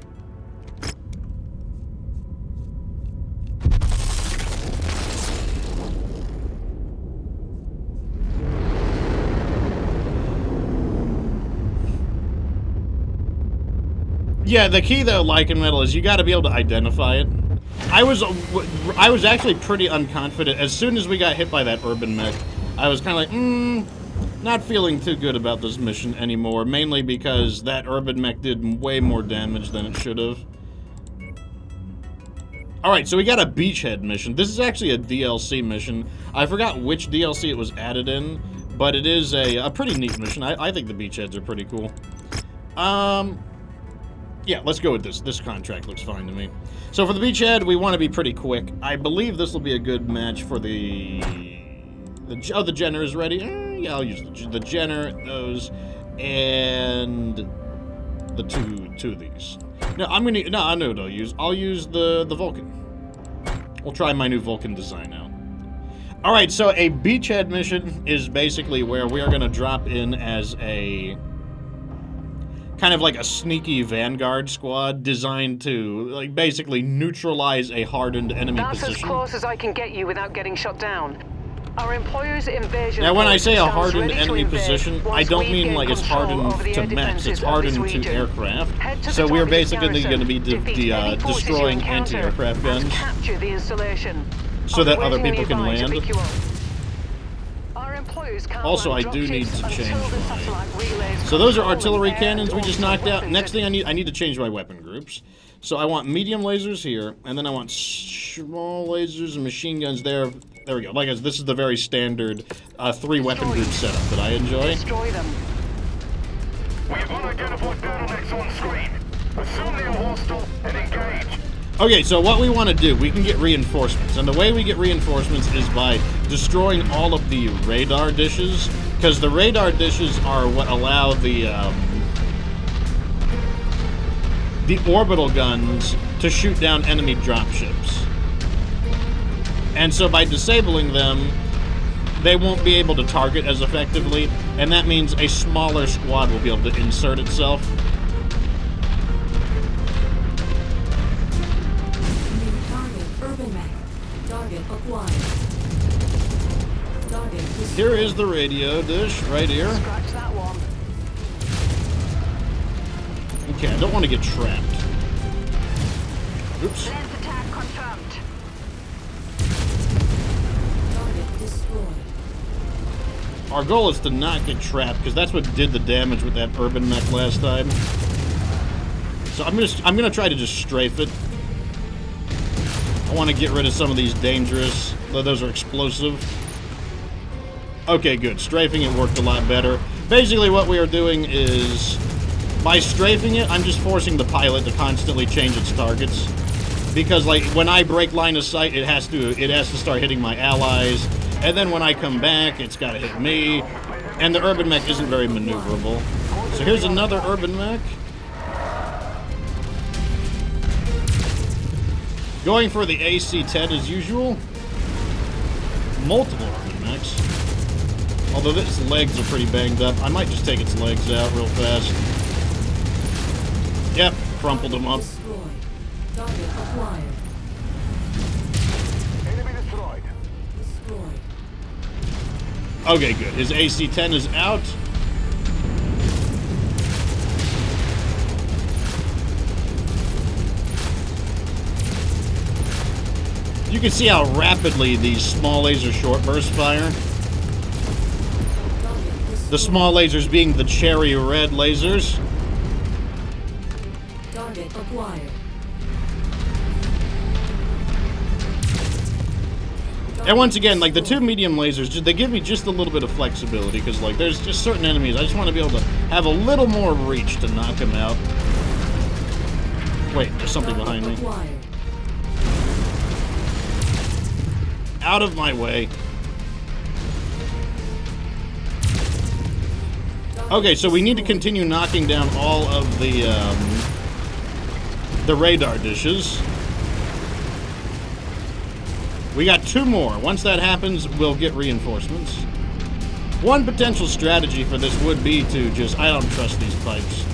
Yeah, the key though, Lycan Metal, is you got to be able to identify it. I was actually pretty unconfident. As soon as we got hit by that urban mech, I was kind of like, not feeling too good about this mission anymore, mainly because that urban mech did way more damage than it should have. Alright, so we got a beachhead mission. This is actually a DLC mission. I forgot which DLC it was added in, but it is a pretty neat mission. I think the beachheads are pretty cool. Yeah, let's go with this. This contract looks fine to me. So for the beachhead, we want to be pretty quick. I believe this will be a good match for the Jenner is ready. Yeah, I'll use the Jenner, those, and the two of these. No, I know what I'll use. I'll use the Vulcan. We'll try my new Vulcan design out. Alright, so a beachhead mission is basically where we are going to drop in as a kind of like a sneaky vanguard squad designed to, like, basically neutralize a hardened enemy That's position. as close as I can get you without getting shot down. Our employer's invasion. Now, when I say a stands hardened ready to enemy invade position, I once don't we mean gain like it's control hardened over the to air mechs, defenses it's of hardened this to region. aircraft. Head to So the we're target basically garrison, going to be defeat any forces you destroying encounter, anti-aircraft and guns capture the installation. so that I'll be other waiting people can nearby to land. pick you up. Our employees can't Also, land I do need dropships to change until the my- satellite relays So those are control artillery air cannons we and just orbital knocked out. weapons. Next thing I need to change my weapon groups. So I want medium lasers here, and then I want small lasers and machine guns there. There we go. Like this is the very standard 3 weapon group setup that I enjoy. Destroy them. We have unidentified bottlenecks on screen. Assume they are hostile and engage. Okay, so what we want to do, we can get reinforcements. And the way we get reinforcements is by destroying all of the radar dishes. Because the radar dishes are what allow the orbital guns to shoot down enemy dropships. And so by disabling them, they won't be able to target as effectively. And that means a smaller squad will be able to insert itself. New target, urban mech. Target acquired. Target destroyed. Here is the radio dish, right here. Scratch that one. Okay, I don't want to get trapped. Oops. Lens attack confirmed. Target destroyed. Our goal is to not get trapped, because that's what did the damage with that urban mech last time. So I'm gonna try to just strafe it. I want to get rid of some of these dangerous. Those are explosive. Okay, good. Strafing it worked a lot better. Basically, what we are doing is, by strafing it, I'm just forcing the pilot to constantly change its targets. Because, like, when I break line of sight, it has to start hitting my allies, and then when I come back, it's got to hit me. And the urban mech isn't very maneuverable. So here's another urban mech. Going for the AC-10 as usual. Multiple urban mechs. Although its legs are pretty banged up. I might just take its legs out real fast. Yep, crumpled them up. Destroyed. Target acquired. Enemy destroyed. Destroyed. Okay, good. His AC-10 is out. You can see how rapidly these small laser short bursts fire. The small lasers being the cherry red lasers. Target acquired. And once again, like the 2 medium lasers, they give me just a little bit of flexibility because, like, there's just certain enemies I just want to be able to have a little more reach to knock them out. Wait, there's something behind me. Acquired. Out of my way. Okay, so we need to continue knocking down all of the radar dishes. We got 2 more. Once that happens, we'll get reinforcements. One potential strategy for this would be to just... I don't trust these pipes.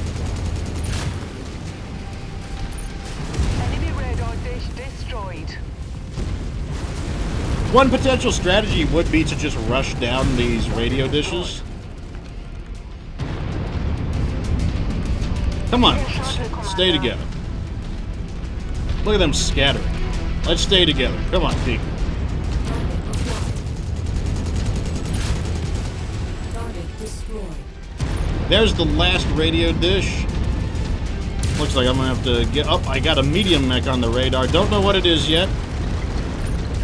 Enemy radar dish destroyed. One potential strategy would be to just rush down these radio dishes. Come on, let's stay together. Look at them scattering. Let's stay together. Come on, people. Target destroyed. There's the last radio dish. Looks like I'm gonna have to get up. I got a medium mech on the radar. Don't know what it is yet.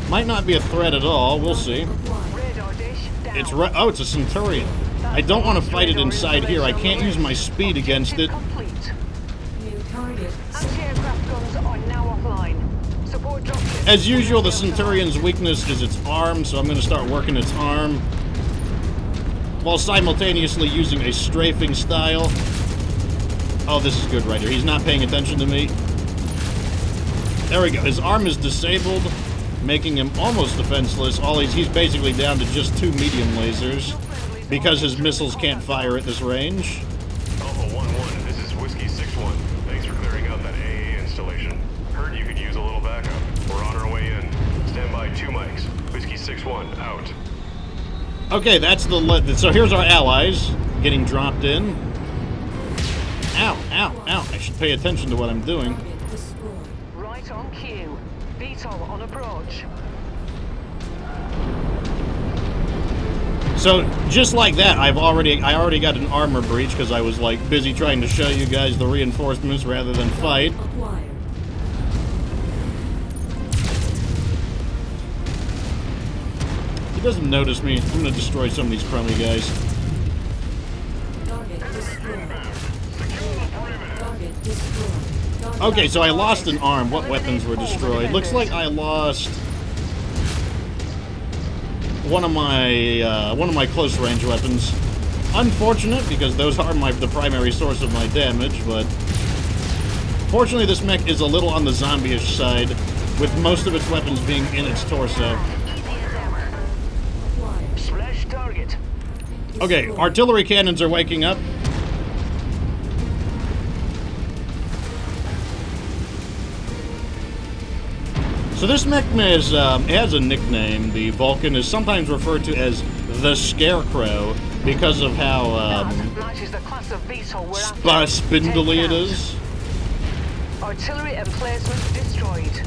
Might not be a threat at all. We'll see. Radar dish down. It's oh, it's a Centurion. I don't want to fight it inside here. I can't use my speed against it. Complete. New target. Anti-aircraft guns are now offline. Support dropship. As usual, the Centurion's weakness is its arm, so I'm going to start working its arm while simultaneously using a strafing style. Oh, this is good right here. He's not paying attention to me. There we go. His arm is disabled, making him almost defenseless. He's basically down to just 2 medium lasers because his missiles can't fire at this range. Alpha 1-1, this is Whiskey 6-1. Thanks for clearing out that AA installation. Heard you could use a little backup. We're on our way in. Stand by 2 mics. Whiskey 6-1, out. Okay, that's so here's our allies getting dropped in. Ow, ow, ow. I should pay attention to what I'm doing. Target destroyed. Right on cue. VTOL on approach. So just like that, I already got an armor breach because I was like busy trying to show you guys the reinforcements rather than fight. Acquired. He doesn't notice me. I'm gonna destroy some of these crummy guys. Target destroyed. Target destroyed. Target Okay, so I lost an arm. What weapons were destroyed? Looks like I lost one of my close range weapons. Unfortunate because those are the primary source of my damage, but fortunately this mech is a little on the zombie-ish side, with most of its weapons being in its torso. acquired. Splash target. Okay, artillery cannons are waking up. So this mech has a nickname. The Vulcan is sometimes referred to as the Scarecrow because of how That matches the class of VTOL we're after. spindly Take it that. is. Artillery emplacement destroyed.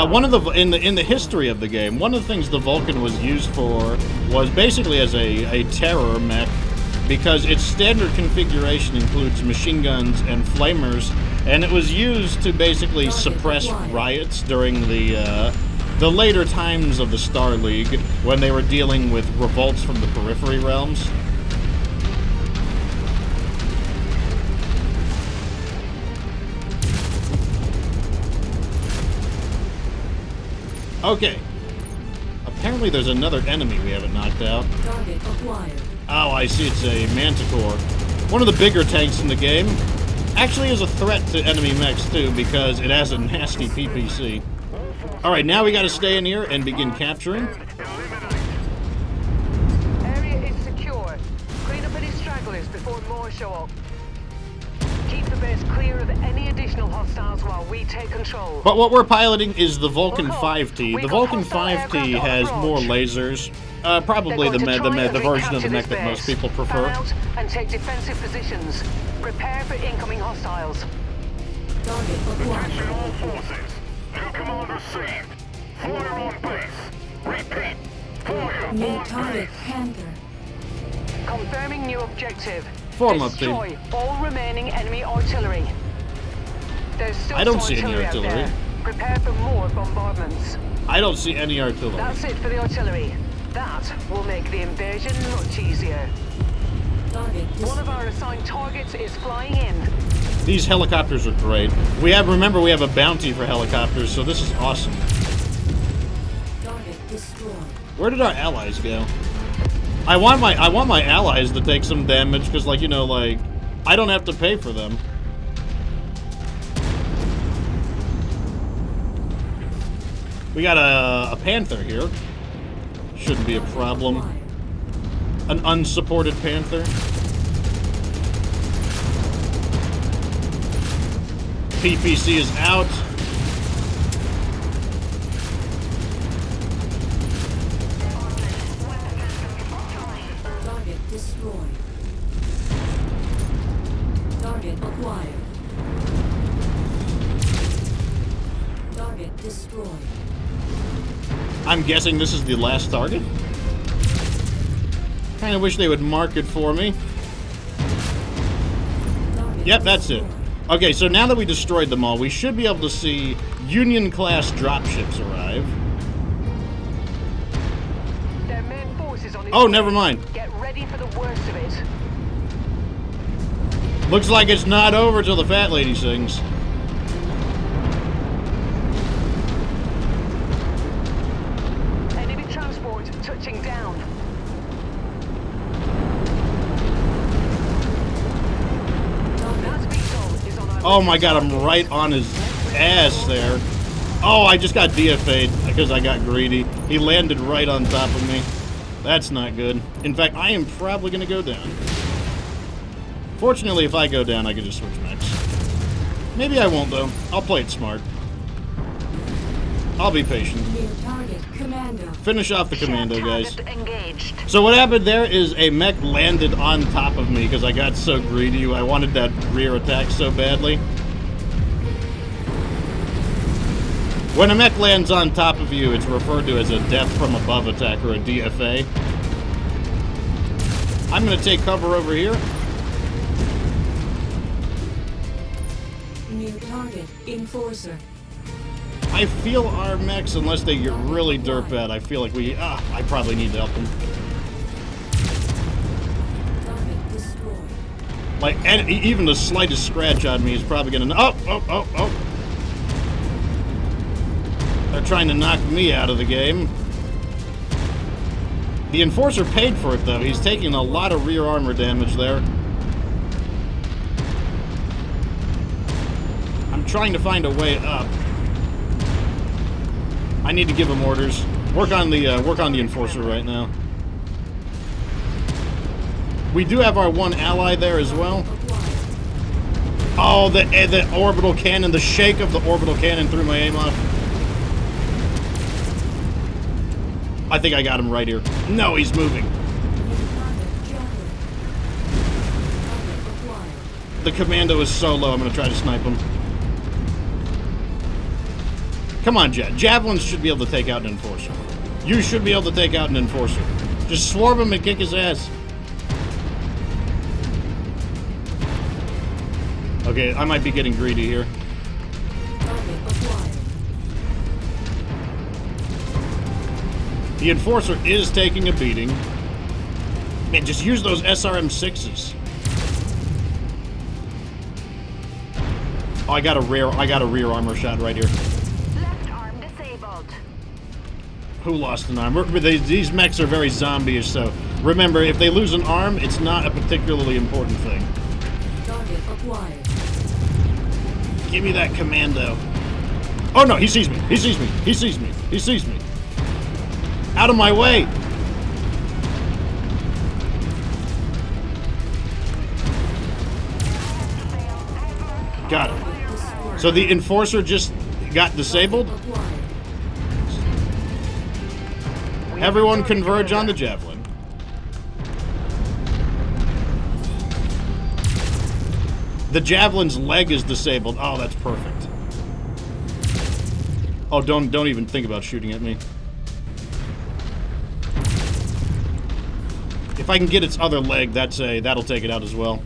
One of the in the history of the game, one of the things the Vulcan was used for was basically as a terror mech, because its standard configuration includes machine guns and flamers, and it was used to basically suppress riots during the later times of the Star League when they were dealing with revolts from the periphery realms. Okay. Apparently there's another enemy we haven't knocked out. Target acquired. Oh, I see, it's a Manticore. One of the bigger tanks in the game. Actually is a threat to enemy mechs too, because it has a nasty PPC. Alright, now we gotta stay in here and begin capturing. Area is secure. Clean up any stragglers before more show up. Keep the base clear of any additional hostiles while we take control. But what we're piloting is the Vulcan 5T. The Vulcan 5T has more lasers. Probably the version of the mech that most people prefer. Out and take defensive positions. Prepare for incoming hostiles. Target Attention acquired. all forces. New command received. Fire on base. Repeat. Fire New on target base. Panther. Confirming new objective. Form up, team. Destroy all remaining enemy artillery. There's still I don't some see any out artillery. there. Prepare for more bombardments. I don't see any artillery. That's it for the artillery. That will make the invasion much easier. Target One of destroyed. our assigned targets is flying in. These helicopters are great. Remember we have a bounty for helicopters, so this is awesome. Target destroyed. Where did our allies go? I want my allies to take some damage because, like, I don't have to pay for them. We got a Panther here. Shouldn't be a problem. An unsupported Panther. PPC is out. Target destroyed. Target acquired. Target destroyed. I'm guessing this is the last target. Kinda wish they would mark it for me. Target Yep, that's it. Okay, so now that we destroyed them all, we should be able to see Union-class dropships arrive. Their main force is on its Oh, way. never mind. Get ready for the worst of it. Looks like it's not over till the fat lady sings. Enemy transport touching down. That VTOL is on our Oh my god, I'm right on his ass there. Oh, I just got DFA'd because I got greedy. He landed right on top of me. That's not good. In fact, I am probably going to go down. Fortunately, if I go down, I can just switch mechs. Maybe I won't, though. I'll play it smart. I'll be patient. Near target. Commando. Finish off the commando, guys. Target engaged. So what happened there is a mech landed on top of me because I got so greedy. I wanted that rear attack so badly. When a mech lands on top of you, it's referred to as a death from above attack, or a DFA. I'm going to take cover over here. Near target. Enforcer. I feel our mechs, unless they get really dirtbad, I feel like I probably need to help them. Target destroyed. Like, and even the slightest scratch on me is probably going to... Oh! They're trying to knock me out of the game. The Enforcer paid for it, though. He's taking a lot of rear armor damage there. I'm trying to find a way up. I need to give him orders. Work on the Enforcer right now. We do have our one ally there as well. Oh, the orbital cannon, the shake of the orbital cannon threw my aim off. I think I got him right here. No, he's moving. The commando is so low, I'm going to try to snipe him. Come on, Javelins should be able to take out an Enforcer. You should be able to take out an Enforcer. Just swarm him and kick his ass. Okay, I might be getting greedy here. The Enforcer is taking a beating. Man, just use those SRM-6s. Oh, I got a rear armor shot right here. Left arm disabled. Who lost an arm? These mechs are very zombie-ish, so remember, if they lose an arm, it's not a particularly important thing. Target acquired. Give me that commando. Oh no, he sees me. He sees me. He sees me. He sees me. Out of my way! Got it. So the Enforcer just got disabled? Everyone converge on the Javelin. The Javelin's leg is disabled. Oh, that's perfect. Oh, don't even think about shooting at me. If I can get its other leg, that'll take it out as well.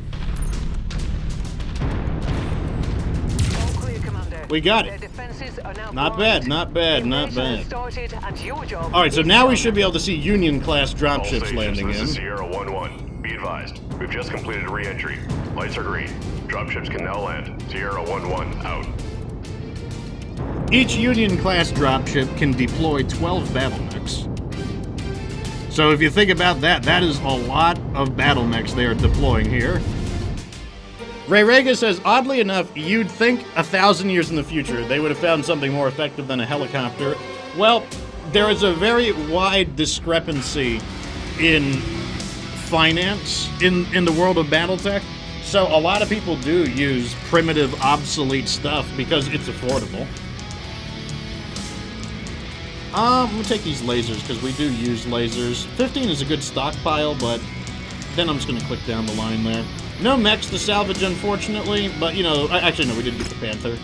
All clear, Commander. We got Their it. defenses are now Not primed. bad, not bad, not Invasion has bad. started, and your job Alright, so is now we done. should be able to see Union-class All dropships stations, landing this is in. Sierra 1-1. Be advised, we've just completed re-entry. Lights are green. Dropships can now land. Sierra 1-1 out. Each Union-class dropship can deploy 12 battle mechs. So if you think about that, that is a lot of battle mechs they are deploying here. Ray Rega says, oddly enough, you'd think 1,000 years in the future they would have found something more effective than a helicopter. Well, there is a very wide discrepancy in finance in the world of Battletech. So a lot of people do use primitive, obsolete stuff because it's affordable. I'm gonna take these lasers because we do use lasers. 15 is a good stockpile, but then I'm just gonna click down the line there. No mechs to salvage, unfortunately, but you know, actually no, we did get the Panther.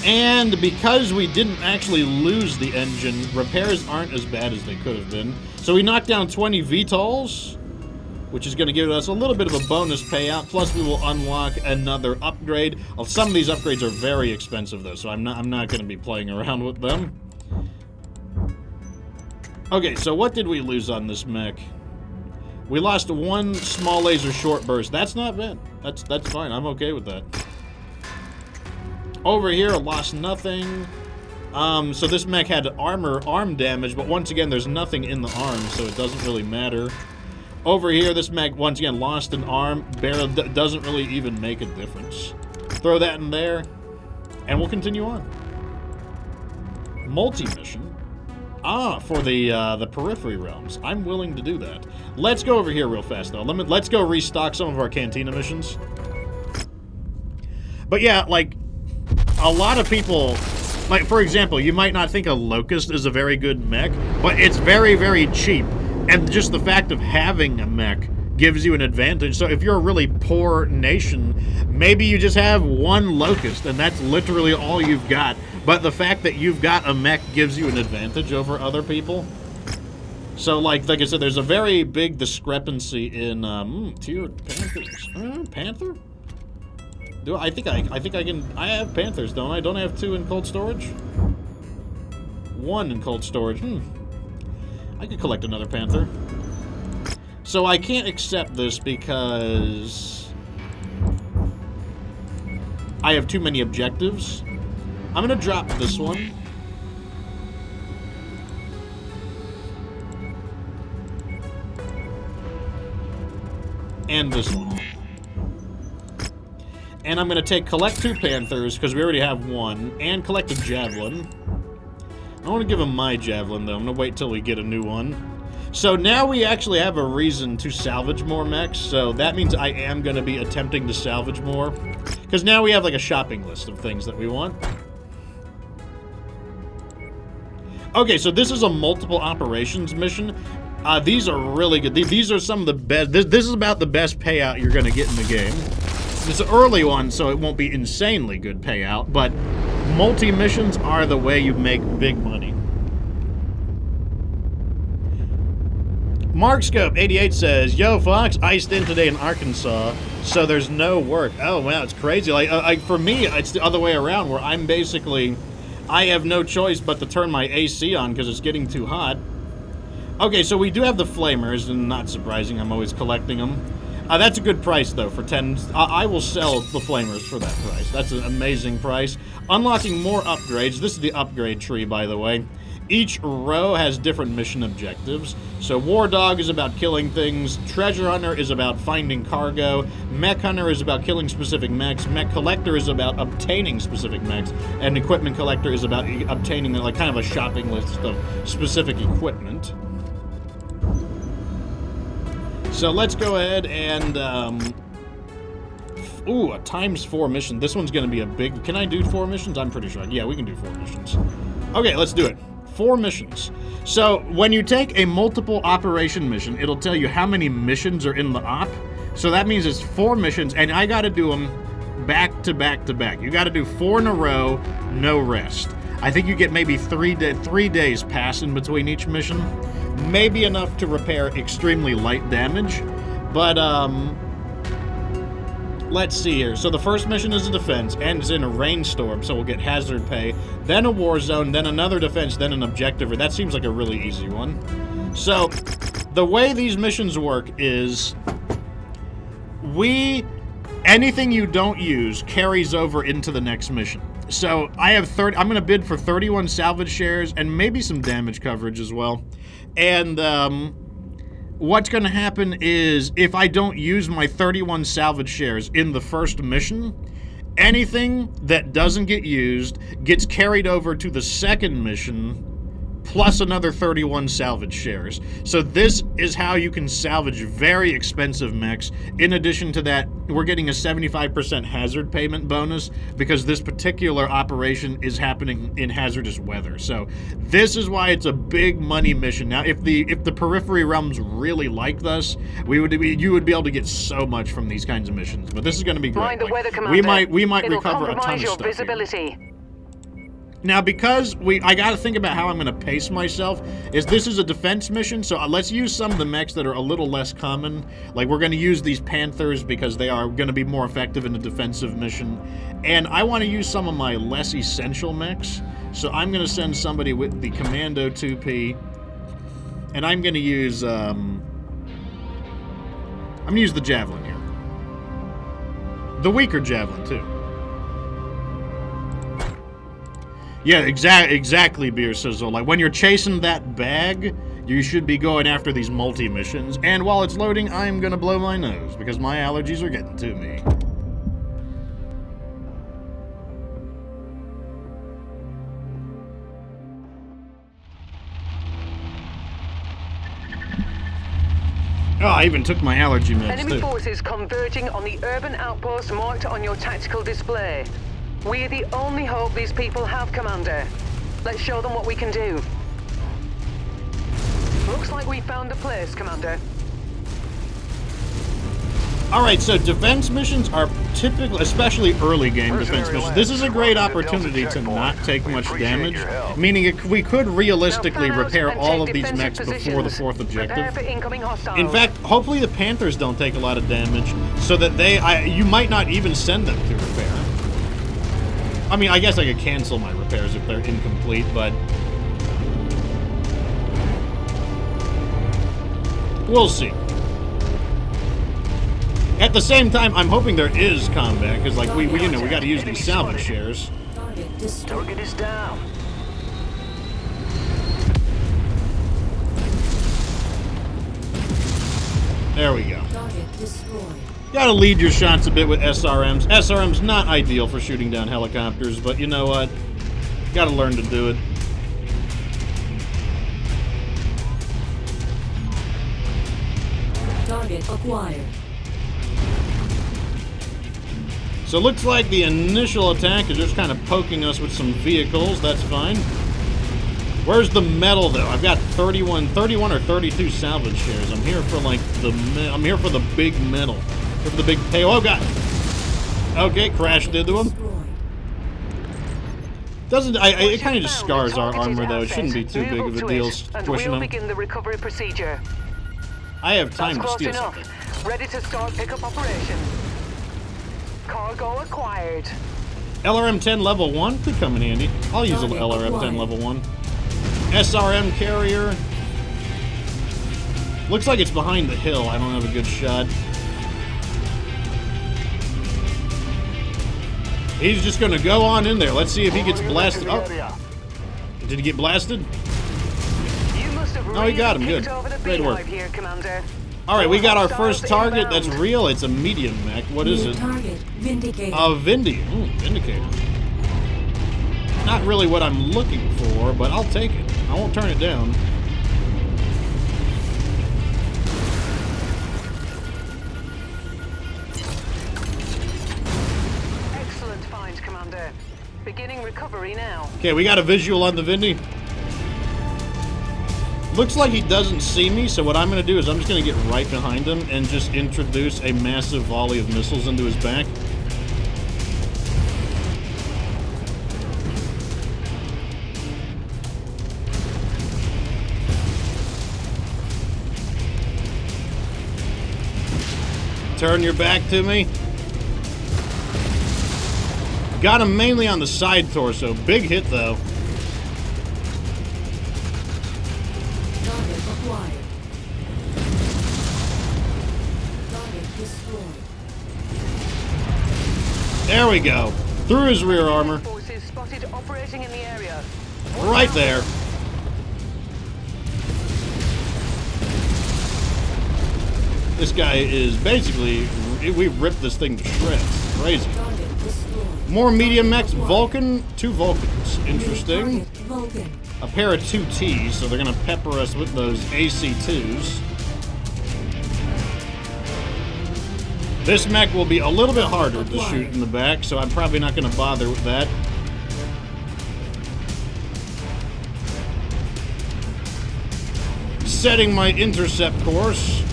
And because we didn't actually lose the engine, repairs aren't as bad as they could have been. So we knocked down 20 VTOLs. which is going to give us a little bit of a bonus payout. Plus, we will unlock another upgrade. Well, some of these upgrades are very expensive, though, so I'm not going to be playing around with them. Okay, so what did we lose on this mech? We lost one small laser short burst. That's not bad. That's fine. I'm okay with that. Over here, I lost nothing. So this mech had arm damage, but once again, there's nothing in the arm, so it doesn't really matter. Over here, this mech, once again, lost an arm. Barrel doesn't really even make a difference. Throw that in there, and we'll continue on. Multi-mission. Ah, for the periphery realms. I'm willing to do that. Let's go over here real fast, though. Let's go restock some of our cantina missions. But yeah, like, a lot of people... Like, for example, you might not think a Locust is a very good mech, but it's very, very cheap. And just the fact of having a mech gives you an advantage. So if you're a really poor nation, maybe you just have one Locust, and that's literally all you've got. But the fact that you've got a mech gives you an advantage over other people. So, like I said, there's a very big discrepancy in tiered Panthers. Panther? I think I can. I have Panthers, don't I? Don't I have 2 in cold storage? 1 in cold storage. I could collect another Panther. So I can't accept this because I have too many objectives. I'm gonna drop this one. And this one. And I'm going to collect 2 Panthers, because we already have 1, and collect a Javelin. I want to give him my Javelin, though. I'm going to wait till we get a new one. So now we actually have a reason to salvage more mechs, so that means I am going to be attempting to salvage more. Because now we have, like, a shopping list of things that we want. Okay, so this is a multiple operations mission. These are really good. These are some of the best. This is about the best payout you're going to get in the game. It's an early one, so it won't be insanely good payout, but multi-missions are the way you make big money. Markscope88 says, Yo, Fox, iced in today in Arkansas, so there's no work. Oh, wow, it's crazy. Like, for me, it's the other way around, where I'm basically... I have no choice but to turn my AC on because it's getting too hot. Okay, so we do have the Flamers, and not surprising, I'm always collecting them. That's a good price, though, for 10... I will sell the Flamers for that price. That's an amazing price. Unlocking more upgrades. This is the upgrade tree, by the way. Each row has different mission objectives. So War Dog is about killing things. Treasure Hunter is about finding cargo. Mech Hunter is about killing specific mechs. Mech Collector is about obtaining specific mechs. And Equipment Collector is about obtaining, like, kind of a shopping list of specific equipment. So let's go ahead and, ooh, a ×4 mission. This one's going to be a big... Can I do 4 missions? I'm pretty sure. Yeah, we can do 4 missions. Okay, let's do it. 4 missions. So when you take a multiple operation mission, it'll tell you how many missions are in the op. So that means it's 4 missions, and I got to do them back to back to back. You got to do 4 in a row, no rest. I think you get maybe 3 days pass in between each mission. Maybe enough to repair extremely light damage, but let's see here. So the first mission is a defense, and it's in a rainstorm, so we'll get hazard pay, then a war zone, then another defense, then an objective. That seems like a really easy one. So the way these missions work is anything you don't use carries over into the next mission. So I have I'm going to bid for 31 salvage shares and maybe some damage coverage as well. And what's going to happen is if I don't use my 31 salvage shares in the first mission, anything that doesn't get used gets carried over to the second mission plus another 31 salvage shares. So this is how you can salvage very expensive mechs. In addition to that, we're getting a 75% hazard payment bonus because this particular operation is happening in hazardous weather. So this is why it's a big money mission. Now, if the periphery realms really liked us, you would be able to get so much from these kinds of missions. But this is going to be great. Mind the weather, Commander. We might It'll recover a ton of compromise your stuff visibility. here. Now, because I got to think about how I'm going to pace myself, this is a defense mission, so let's use some of the mechs that are a little less common. Like, we're going to use these Panthers because they are going to be more effective in a defensive mission. And I want to use some of my less essential mechs, so I'm going to send somebody with the Commando 2P, and I'm going to use, I'm going to use the Javelin here. The weaker Javelin, too. Yeah, exactly, Beer Sizzle. Like, when you're chasing that bag, you should be going after these multi-missions. And while it's loading, I'm gonna blow my nose, because my allergies are getting to me. Oh, I even took my allergy meds, Enemy too. forces converging on the urban outpost marked on your tactical display. We're the only hope these people have, Commander. Let's show them what we can do. Looks like we found a place, Commander. Alright, so defense missions are typically, especially early game defense missions, this is a great opportunity to not take much damage, meaning we could realistically repair all of these mechs before the fourth objective. In fact, hopefully the Panthers don't take a lot of damage, so that you might not even send them to repair. I mean, I guess I could cancel my repairs if they're incomplete, but we'll see. At the same time, I'm hoping there is combat, because, like, we got to use these salvage shares. Target is down. There we go. Target destroyed. Gotta lead your shots a bit with SRMs. SRM's not ideal for shooting down helicopters, but you know what? Gotta learn to do it. Target acquired. So it looks like the initial attack is just kind of poking us with some vehicles. That's fine. Where's the metal, though? I've got 31 or 32 salvage shares. I'm here for, like, I'm here for the big metal. For the big pay. Oh, God. Okay, crashed into him. It kind of just scars our armor, though. It shouldn't be too big of a deal squishing them. Begin the recovery procedure. I have time to steal enough. something. Ready to start pickup operation. Cargo acquired. LRM-10 level 1 could come in handy. I'll use an LRM-10 level 1. SRM carrier. Looks like it's behind the hill. I don't have a good shot. He's just gonna go on in there. Let's see if he gets blasted. Oh, did he get blasted? Oh, he got him. Good. Great work. Alright, we got our first target. That's real. It's a medium mech. What is it? Target Vindicator. A Vindicator. Not really what I'm looking for, but I'll take it. I won't turn it down. Excellent find, Commander. Beginning recovery now. Okay, we got a visual on the Vindy. Looks like he doesn't see me, so what I'm going to do is I'm just going to get right behind him and just introduce a massive volley of missiles into his back. Turn your back to me. Got him mainly on the side torso. Big hit, though. Target acquired. Target destroyed. There we go. Through his rear armor. Forces spotted operating in the area. Right there. This guy is basically... We've ripped this thing to shreds. Crazy. Target destroyed. More medium mechs. Vulcan. 2 Vulcans. Interesting. Target Vulcan. A pair of 2Ts, so they're going to pepper us with those AC-2s. This mech will be a little bit harder to shoot in the back, so I'm probably not going to bother with that. Setting my intercept course.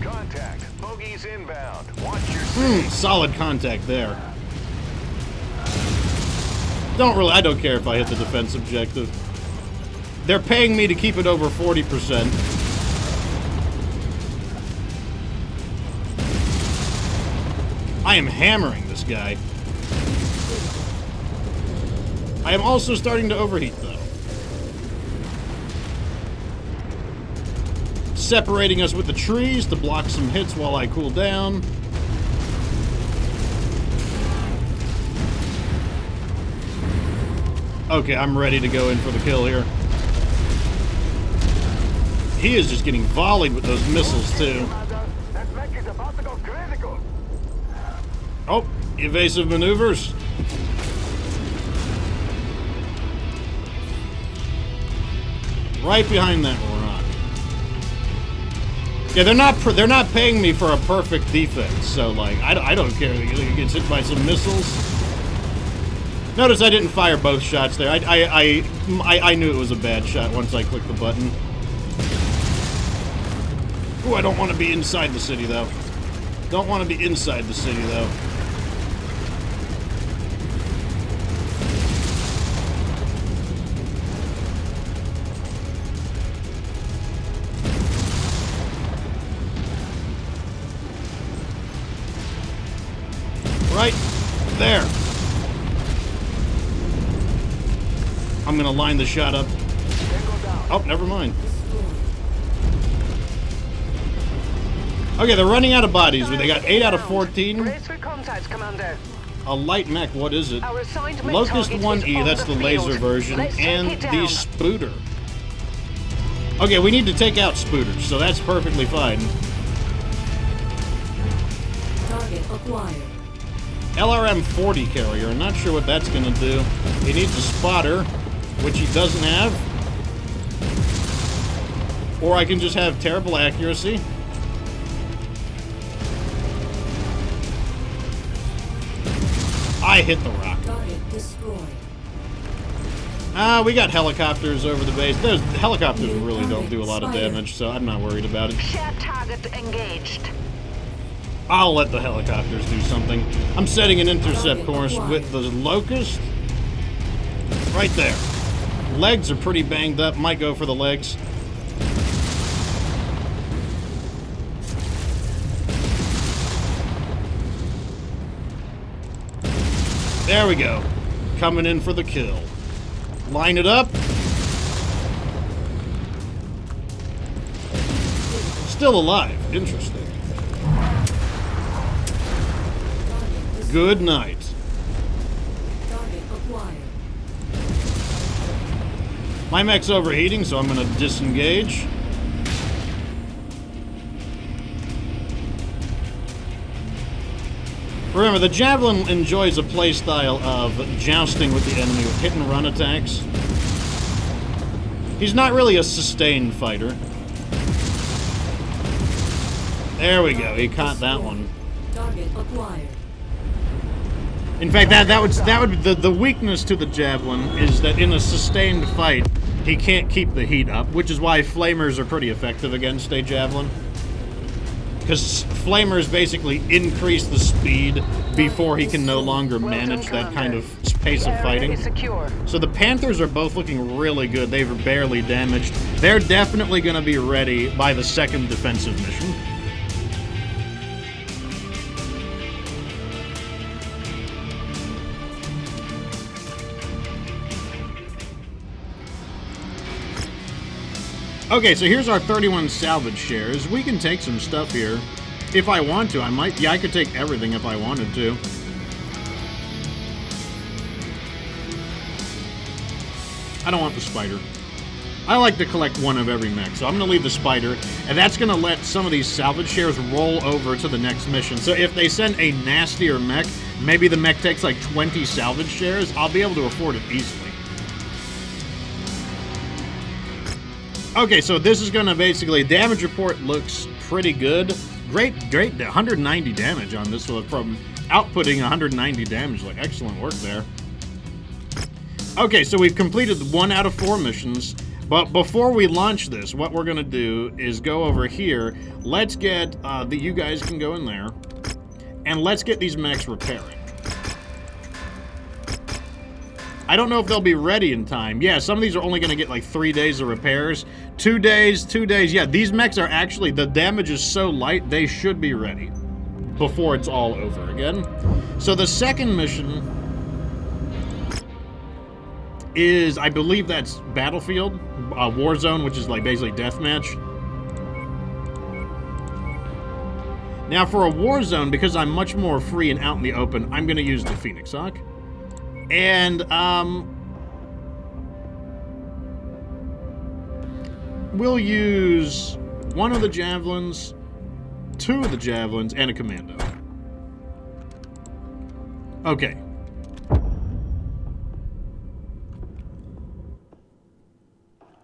Contact. Bogies inbound. Watch your Solid contact there. I don't care if I hit the defense objective. They're paying me to keep it over 40%. I am hammering this guy. I am also starting to overheat, though. Separating us with the trees to block some hits while I cool down. Okay, I'm ready to go in for the kill here. He is just getting volleyed with those missiles, too. Oh, evasive maneuvers. Right behind that rock. Yeah, they're not paying me for a perfect defense, so like I don't care. He gets hit by some missiles. Notice I didn't fire both shots there. I knew it was a bad shot once I clicked the button. Ooh, I don't want to be inside the city though. Don't want to be inside the city though. Right there. I'm gonna line the shot up. Oh, never mind. Okay, they're running out of bodies. They got 8 out of 14. Brace for contact, Commander. A light mech, what is it? Our assigned mech Locust target 1E, is on that's the laser field. version, Let's take and it the down. Spooter. Okay, we need to take out Spooters, so that's perfectly fine. Target acquired. LRM-40 carrier, I'm not sure what that's gonna do. He needs a spotter, which he doesn't have. Or I can just have terrible accuracy. I hit the rock. Target destroyed. We got helicopters over the base. Those helicopters really don't do a lot of damage, so I'm not worried about it. Shared target engaged. I'll let the helicopters do something. I'm setting an intercept course with the Locust. Right there. Legs are pretty banged up. Might go for the legs. There we go. Coming in for the kill. Line it up. Still alive. Interesting. Good night. Target acquired. My mech's overheating, so I'm going to disengage. Remember, the Javelin enjoys a playstyle of jousting with the enemy with hit-and-run attacks. He's not really a sustained fighter. There we go. He caught that one. Target acquired. In fact, the weakness to the Javelin is that in a sustained fight, he can't keep the heat up, which is why flamers are pretty effective against a Javelin. Because flamers basically increase the speed before he can no longer manage that kind of pace of fighting. So the Panthers are both looking really good. They were barely damaged. They're definitely going to be ready by the second defensive mission. Okay, so here's our 31 salvage shares. We can take some stuff here. If I want to, I might. Yeah, I could take everything if I wanted to. I don't want the spider. I like to collect one of every mech, so I'm going to leave the spider, and that's going to let some of these salvage shares roll over to the next mission. So if they send a nastier mech, maybe the mech takes like 20 salvage shares, I'll be able to afford it easily. Okay, so this is going to basically, damage report looks pretty good. Great, 190 damage on this one from outputting 190 damage. Like, excellent work there. Okay, so we've completed 1 out of 4 missions. But before we launch this, what we're going to do is go over here. Let's get, you guys can go in there. and let's get these mechs repairing. I don't know if they'll be ready in time. Yeah, some of these are only going to get like 3 days of repairs. 2 days, 2 days. Yeah, these mechs are actually, the damage is so light, they should be ready before it's all over again. So the second mission is, I believe that's Battlefield, Warzone, which is like basically deathmatch. Now for a Warzone, because I'm much more free and out in the open, I'm going to use the Phoenix Hawk. And, we'll use 1 of the javelins, 2 of the javelins, and a commando. Okay.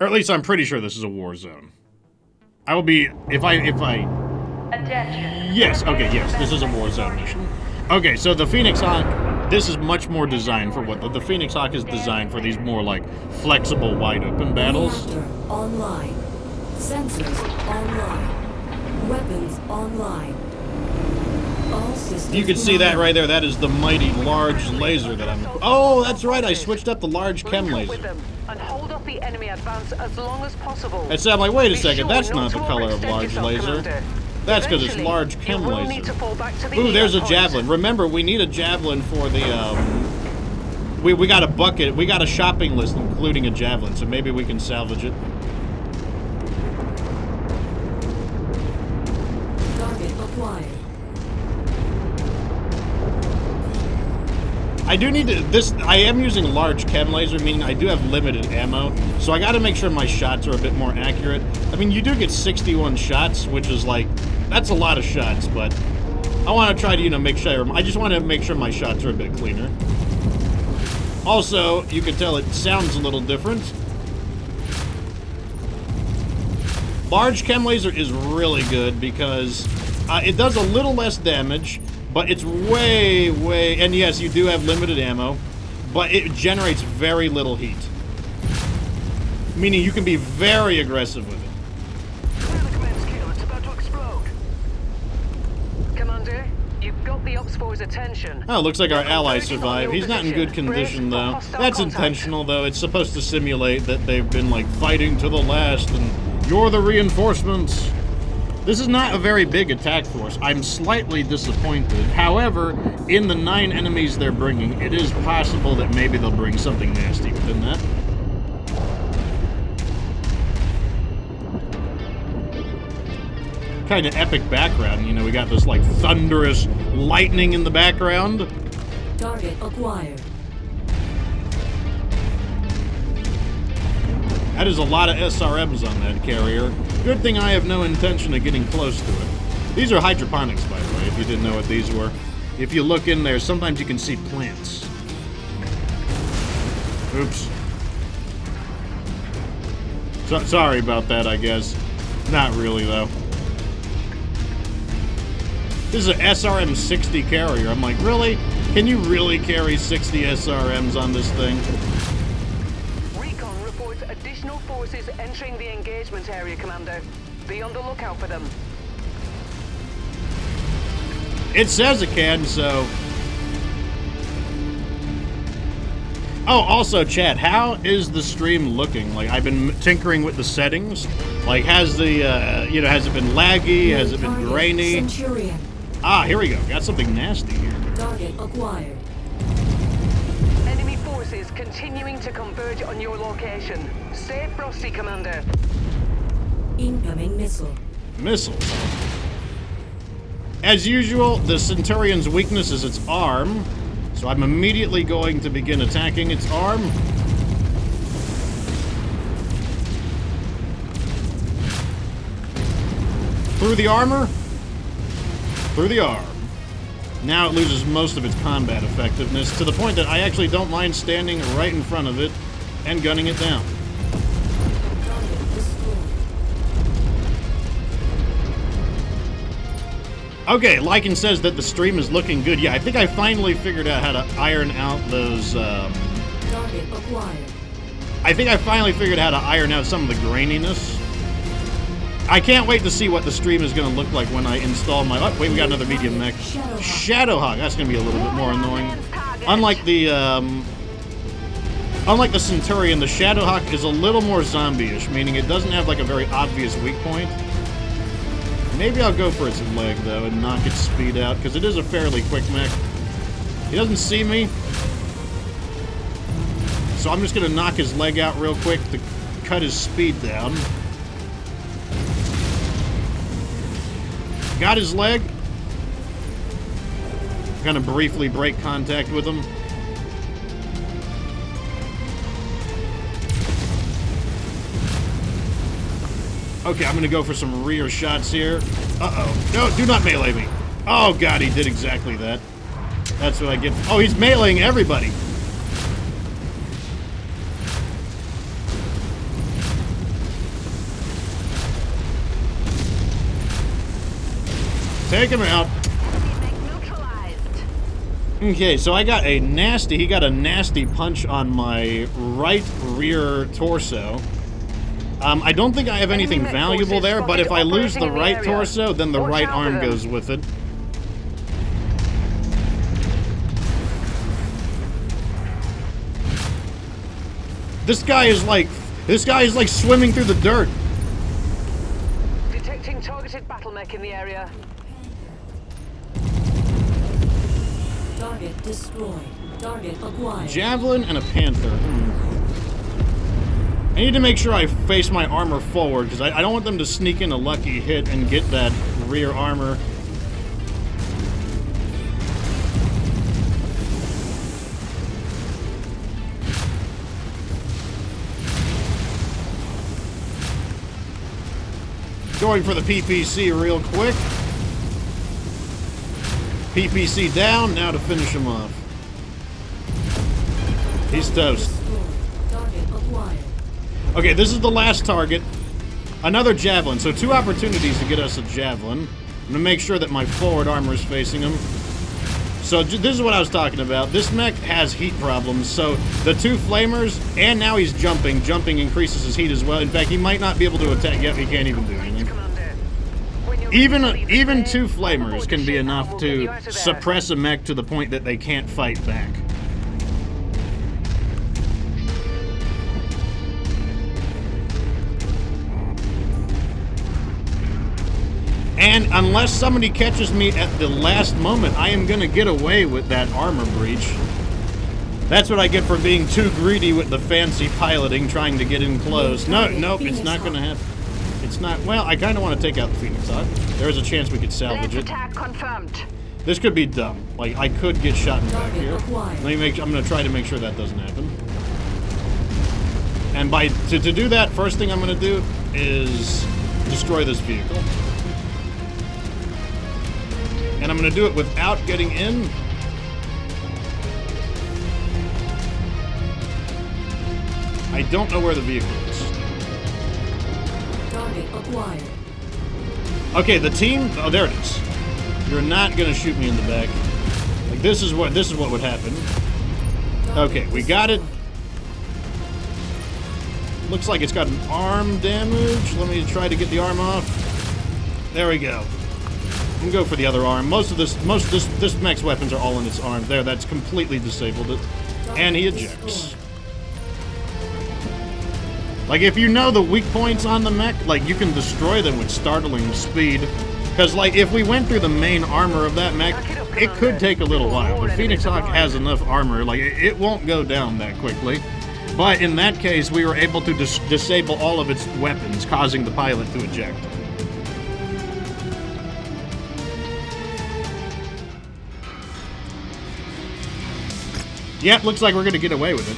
Or at least I'm pretty sure this is a war zone. I will be, if I... Attention. Yes, okay, yes, this is a war zone mission. Okay, so the Phoenix Hawk, this is much more designed for what the Phoenix Hawk is designed for, these more like flexible, wide open battles. Reactor online. Sensors online. Weapons online. All systems You can see that right there. That is the mighty large laser that I'm... Oh, that's right. I switched up the large chem Link up with laser. them and hold off the enemy advance as long as possible. It sounded like, wait a Be second, sure that's not not the to color of overextend large yourself, laser. Commander. That's because it's Eventually, large chem you will laser. need to fall back to the Ooh, there's a point. javelin. Remember, we need a javelin for the, We got a bucket. We got a shopping list including a javelin, so maybe we can salvage it. Target acquired. I do need to, I am using large chem laser, meaning I do have limited ammo, so I gotta make sure my shots are a bit more accurate. I mean, you do get 61 shots, which is like, that's a lot of shots, but I want to try to, you know, make sure, I just want to make sure my shots are a bit cleaner. Also, you can tell it sounds a little different. Large chem laser is really good because it does a little less damage, but it's way, and yes, you do have limited ammo, but it generates very little heat. Meaning you can be very aggressive with it. It's about to explode. Commander, you've got the Ops Force's attention. Oh, looks like our ally Converging on survived. your He's not in good position. condition, Brace for though. hostile That's contact. intentional, though. It's supposed to simulate that they've been, like, fighting to the last, and you're the reinforcements. This is not a very big attack force. I'm slightly disappointed. However, in the 9 enemies they're bringing, it is possible that maybe they'll bring something nasty within that. Kind of epic background, you know, we got this, like, thunderous lightning in the background. Target acquired. That is a lot of SRMs on that carrier. Good thing I have no intention of getting close to it. These are hydroponics, by the way, if you didn't know what these were. If you look in there, sometimes you can see plants. Oops. Sorry about that, I guess. Not really, though. This is an SRM-60 carrier. I'm like, really? Can you really carry 60 SRMs on this thing? Recon reports additional forces entering the engagement area, Commander. Be on the lookout for them. It says it can, so... Oh, also, chat, how is the stream looking? Like, I've been tinkering with the settings. Like, has the, you know, has it been laggy? Has it been Target grainy? Centurion. Ah, here we go. Got something nasty here. Target acquired. Enemy forces continuing to converge on your location. Stay frosty, Commander. Incoming missile. Missiles. As usual, the Centurion's weakness is its arm, so I'm immediately going to begin attacking its arm. Through the armor. Through the arm. Now it loses most of its combat effectiveness, to the point that I actually don't mind standing right in front of it and gunning it down. Target destroyed. Okay, Lycan says that the stream is looking good. Yeah, I think I finally figured out how to iron out those, Target acquired. I think I finally figured out how to iron out some of the graininess. I can't wait to see what the stream is going to look like when I install my... Oh, wait, we got another medium mech. Shadowhawk. That's going to be a little bit more annoying. Unlike the Centurion, the Shadowhawk is a little more zombie-ish, meaning it doesn't have like a very obvious weak point. Maybe I'll go for its leg, though, and knock its speed out, because it is a fairly quick mech. He doesn't see me. So I'm just going to knock his leg out real quick to cut his speed down. Got his leg. Gonna briefly break contact with him. Okay, I'm gonna go for some rear shots here. Uh-oh. No, do not melee me. Oh god, he did exactly that. That's what I get. Oh, he's meleeing everybody. Take him out. Okay, so I got a nasty, he got a nasty punch on my right rear torso. I don't think I have anything valuable there, but if I lose the right torso, then the right arm goes with it. This guy is like swimming through the dirt. Detecting targeted battle mech in the area. Target destroyed. Target acquired. Javelin and a panther. I need to make sure I face my armor forward, because I don't want them to sneak in a lucky hit and get that rear armor. Going for the PPC real quick. PPC down, now to finish him off. He's toast. Okay, this is the last target. Another javelin. So 2 opportunities to get us a javelin. I'm gonna make sure that my forward armor is facing him. So this is what I was talking about. This mech has heat problems. So the 2 flamers, and now he's jumping. Jumping increases his heat as well. In fact, he might not be able to attack yet. He can't even do anything. Even 2 flamers can be enough to suppress a mech to the point that they can't fight back. And unless somebody catches me at the last moment, I am gonna get away with that armor breach. That's what I get for being too greedy with the fancy piloting, trying to get in close. No, nope, it's not gonna happen. It's not. Well, I kind of want to take out the Phoenix Hawk. There is a chance we could salvage it. Attack confirmed. This could be dumb. Like, I could get shot in the back here. I'm going to try to make sure that doesn't happen. And to do that, first thing I'm going to do is destroy this vehicle. And I'm going to do it without getting in. I don't know where the vehicle is. Target acquired. Okay, the team. Oh, there it is. You're not gonna shoot me in the back. Like this is what would happen. Okay, we got it. Looks like it's got an arm damage. Let me try to get the arm off. There we go. I'm gonna go for the other arm. Most of this mech's weapons are all in its arm. There, that's completely disabled it. And he ejects. Like, if you know the weak points on the mech, like, you can destroy them with startling speed. Because, like, if we went through the main armor of that mech, it could take a little while. But Phoenix Hawk has enough armor, like, it won't go down that quickly. But in that case, we were able to disable all of its weapons, causing the pilot to eject. Yep, looks like we're going to get away with it.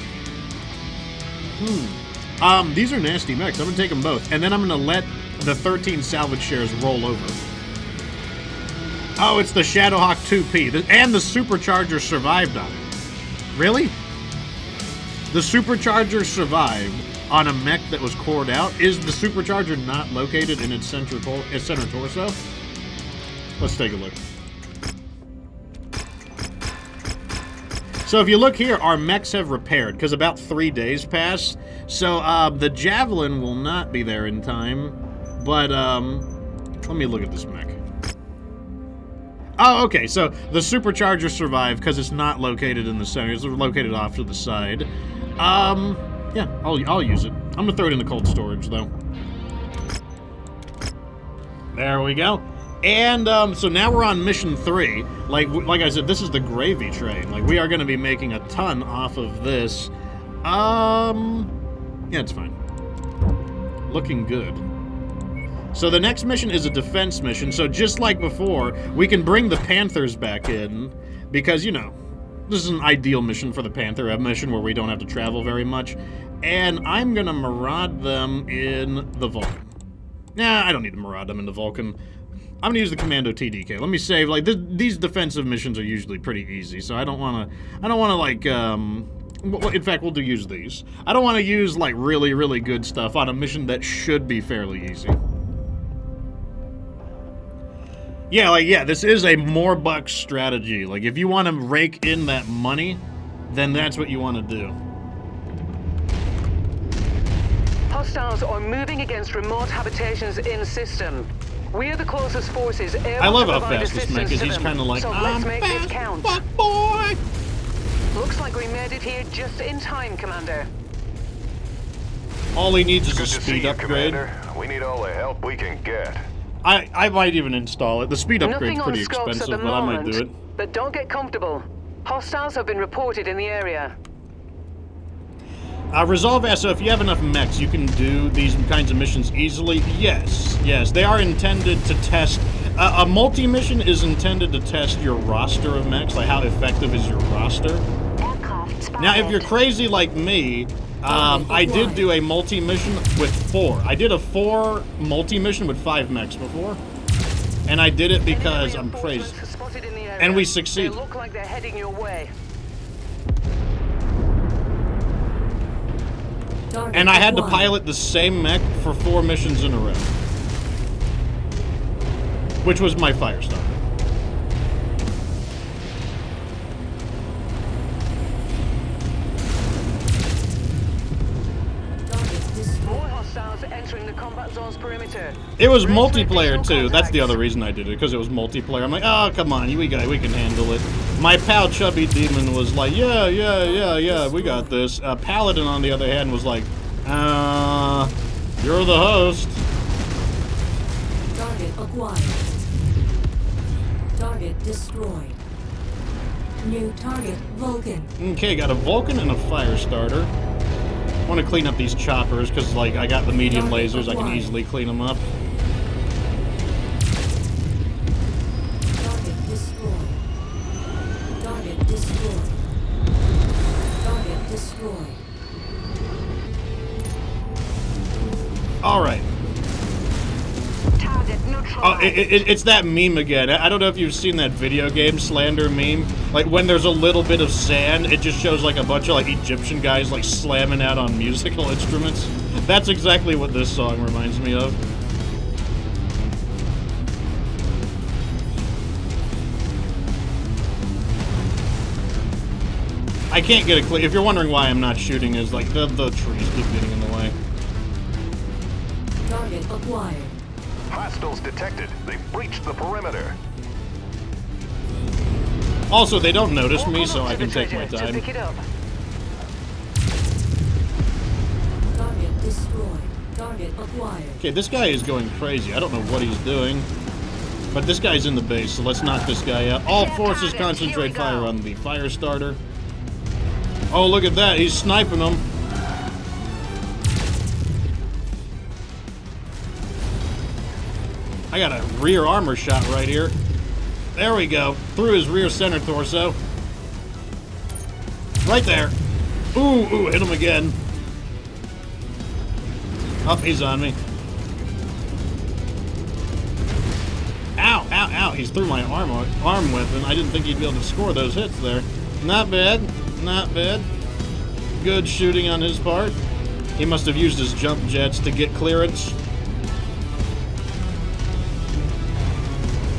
These are nasty mechs. I'm going to take them both. And then I'm going to let the 13 salvage shares roll over. Oh, it's the Shadowhawk 2P. And the Supercharger survived on it. Really? The Supercharger survived on a mech that was cored out? Is the Supercharger not located in its center torso? Let's take a look. So if you look here, our mechs have repaired, because about 3 days passed. So the Javelin will not be there in time. But, let me look at this mech. Oh, okay, so the supercharger survived because it's not located in the center. It's located off to the side. Yeah, I'll use it. I'm gonna throw it into cold storage, though. There we go. And, so now we're on mission 3. Like I said, this is the gravy train. Like, we are gonna be making a ton off of this. Yeah, it's fine. Looking good. So the next mission is a defense mission. So just like before, we can bring the Panthers back in because, you know, this is an ideal mission for the Panther, a mission where we don't have to travel very much. And I'm gonna maraud them in the Vulcan. Nah, I don't need to maraud them in the Vulcan. I'm gonna use the Commando TDK. Let me save, like, these defensive missions are usually pretty easy, so I don't wanna like, in fact, we'll use these. I don't wanna use, like, really, really good stuff on a mission that should be fairly easy. Yeah, like, yeah, this is a more bucks strategy. Like, if you want to rake in that money, then that's what you want to do. Hostiles are moving against remote habitations in system. We are the closest forces able I love to how provide fast this mech assistance is. to He's them. kind of like, so let's make this count. Fuck boy! Looks like we made it here just in time, Commander. All he needs is a Good to see speed you, upgrade. Commander. We need all the help we can get. I might even install it. The speed upgrade's Nothing on pretty scopes expensive, at the but I might moment, do it. but don't get comfortable. Hostiles have been reported in the area. Resolve asks, so if you have enough mechs, you can do these kinds of missions easily? Yes, yes. They are intended to test... a multi-mission is intended to test your roster of mechs, like how effective is your roster. Now, if you're crazy like me, I did do a multi-mission with 4. I did a 4 multi-mission with 5 mechs before. And I did it because I'm crazy. And we succeeded. They look like they're heading your way. And I had to pilot the same mech for 4 missions in a row. Which was my Firestarter. More hostiles entering the combat zone's perimeter. It was multiplayer too. That's the other reason I did it, because it was multiplayer. I'm like, oh, come on, we can handle it. My pal Chubby Demon was like, yeah, we got this. Paladin, on the other hand, was like, you're the host. Target acquired. Target destroyed. New target, Vulcan. Okay, got a Vulcan and a Firestarter. I want to clean up these choppers, because, like, I got the medium lasers. I can easily clean them up. Target destroyed. Target destroyed. Target destroyed. All right. Target neutralized. It's that meme again. I don't know if you've seen that video game slander meme. Like, when there's a little bit of sand, it just shows, like, a bunch of, like, Egyptian guys, like, slamming out on musical instruments. That's exactly what this song reminds me of. I can't get a clear... If you're wondering why I'm not shooting, is, like, the trees keep getting in the way. Target acquired. Hostiles detected. They've breached the perimeter. Also, they don't notice me, Walk so on up I to can the take my treasure to time. pick it up. Target destroyed. Target acquired. Okay, this guy is going crazy. I don't know what he's doing. But this guy's in the base, so let's knock this guy out. All forces concentrate fire on the Firestarter. Oh, look at that. He's sniping them. I got a rear armor shot right here. There we go. Through his rear center torso. Right there. Ooh, hit him again. Oh, he's on me. Ow. He's through my arm weapon. I didn't think he'd be able to score those hits there. Not bad. Good shooting on his part. He must have used his jump jets to get clearance.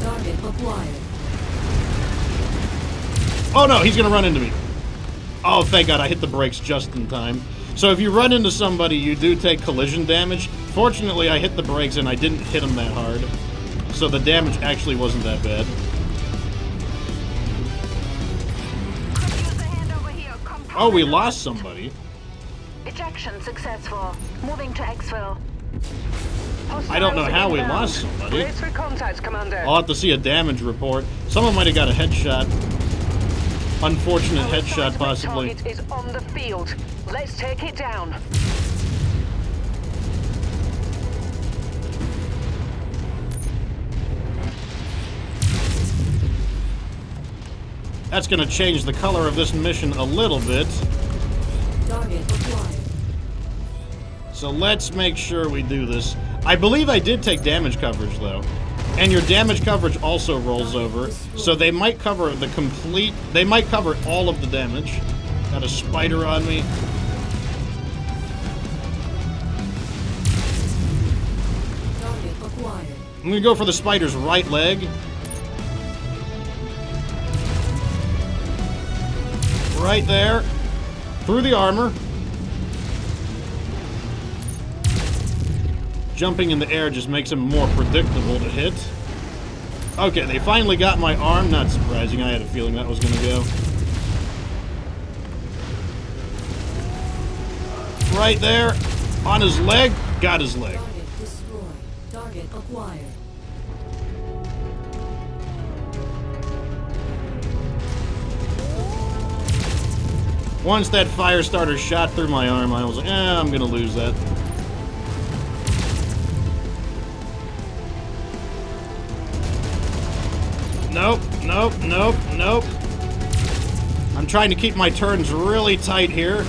Target acquired. Oh no, he's gonna run into me. Oh, thank God, I hit the brakes just in time. So if you run into somebody, you do take collision damage. Fortunately, I hit the brakes and I didn't hit them that hard. So the damage actually wasn't that bad. Oh, we lost somebody. Ejection successful. Moving to exfil. I don't know how we lost somebody. Brace for contact, Commander. I'll have to see a damage report. Someone might have got a headshot. Unfortunate Our headshot, seismic possibly. target is on the field. Let's take it down. That's going to change the color of this mission a little bit. Target acquired. So let's make sure we do this. I believe I did take damage coverage, though. And your damage coverage also rolls over. So they might cover the complete... They might cover all of the damage. Got a spider on me. Target acquired. I'm going to go for the spider's right leg. Right there. Through the armor. Jumping in the air just makes him more predictable to hit. Okay, they finally got my arm. Not surprising. I had a feeling that was going to go. Right there. On his leg. Got his leg. Target destroyed. Target acquired. Once that fire starter shot through my arm, I was like, I'm going to lose that. Nope, nope, nope, nope. I'm trying to keep my turns really tight here.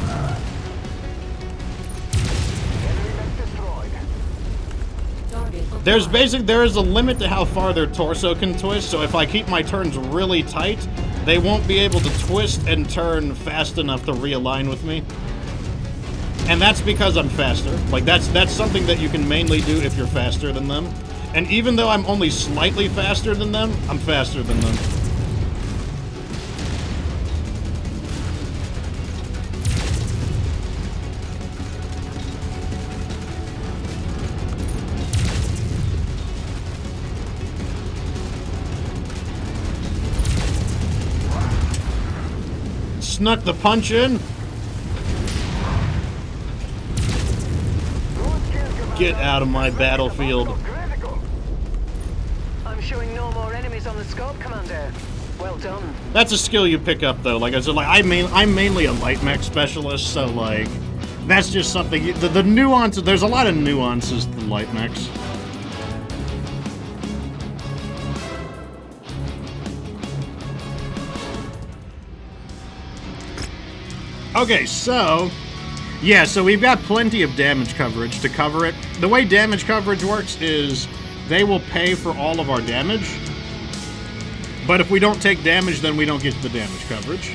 Target acquired. There is a limit to how far their torso can twist, so if I keep my turns really tight, they won't be able to twist and turn fast enough to realign with me. And that's because I'm faster. Like, that's something that you can mainly do if you're faster than them. And even though I'm only slightly faster than them, I'm faster than them. Snuck the punch in. Get out of my battlefield. I'm showing no more enemies on the scope, Commander. Well done. That's a skill you pick up, though. Like I said, like I'm mainly a light mech specialist, so like that's just something. The nuances. There's a lot of nuances to light mechs. Okay, so yeah, so we've got plenty of damage coverage to cover it. The way damage coverage works is they will pay for all of our damage. But if we don't take damage, then we don't get the damage coverage.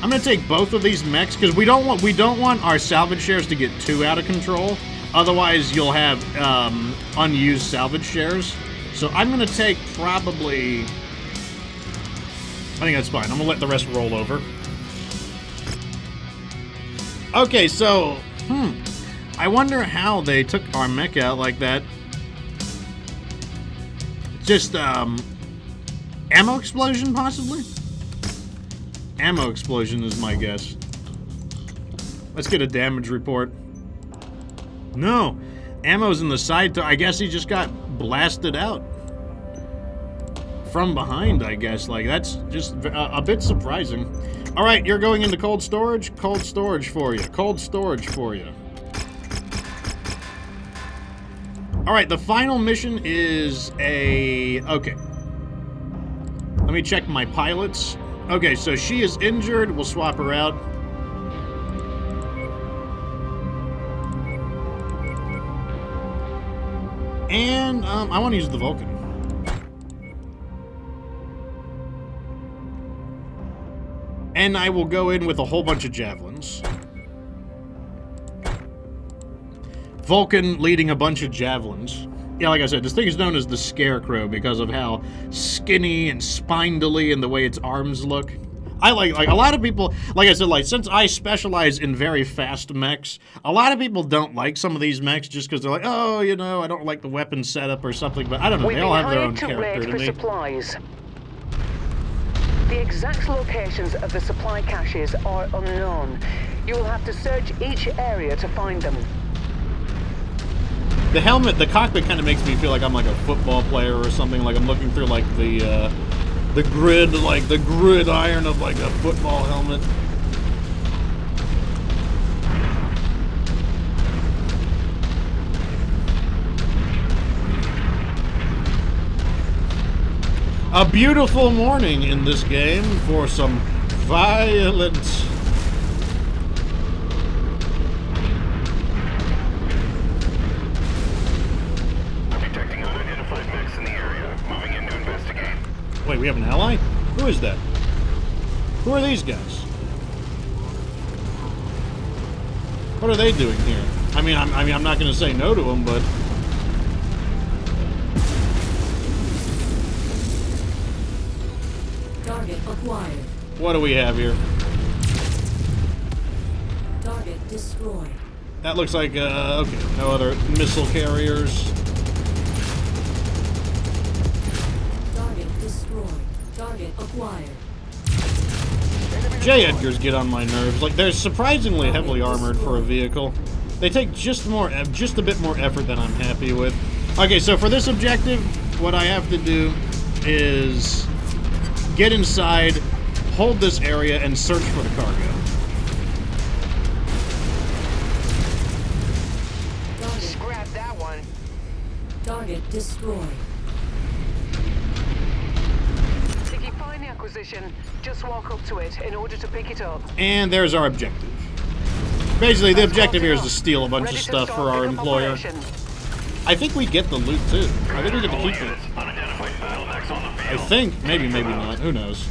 I'm gonna take both of these mechs because we don't want our salvage shares to get too out of control. Otherwise, you'll have unused salvage shares. So I'm gonna take probably. I think that's fine. I'm gonna let the rest roll over. Okay, so I wonder how they took our mech out like that. Just ammo explosion, possibly? Ammo explosion is my guess. Let's get a damage report. No, ammo's in the side. I guess he just got blasted out from behind, I guess. Like, that's just a bit surprising. All right, you're going into cold storage. Cold storage for you. Cold storage for you. All right, the final mission is okay. Let me check my pilots. Okay, so she is injured. We'll swap her out. And I want to use the Vulcan. And I will go in with a whole bunch of javelins. Vulcan leading a bunch of javelins. Yeah, like I said, this thing is known as the Scarecrow because of how skinny and spindly and the way its arms look. I like a lot of people, like I said, like since I specialize in very fast mechs, a lot of people don't like some of these mechs just because they're like, oh, you know, I don't like the weapon setup or something, but I don't know, We've they been all have their hired own to character raid to for me. supplies. The exact locations of the supply caches are unknown. You will have to search each area to find them. The helmet, the cockpit kind of makes me feel like I'm like a football player or something, like I'm looking through like the grid, like the gridiron of like a football helmet. A beautiful morning in this game for some violence. Detecting unidentified mechs in the area. Moving in to investigate. Wait, we have an ally? Who is that? Who are these guys? What are they doing here? I mean, I'm not going to say no to them, but Target acquired. what do we have here? Target destroyed. That looks like, okay, no other missile carriers. Target destroyed. Target acquired. J. Edgars get on my nerves. Like, they're surprisingly heavily armored for a vehicle. They take just a bit more effort than I'm happy with. Okay, so for this objective, what I have to do is get inside, hold this area, and search for the cargo. Target, Grab that one. target destroyed. If you find the acquisition, just walk up to it in order to pick it up. And there's our objective. Basically, the objective here is to steal a bunch Ready of to stuff start for our pickup employer. operation. I think we get the loot, too. I think we get to keep it. Unidentified battle mechs on the I field. think. Maybe, maybe not. Who knows?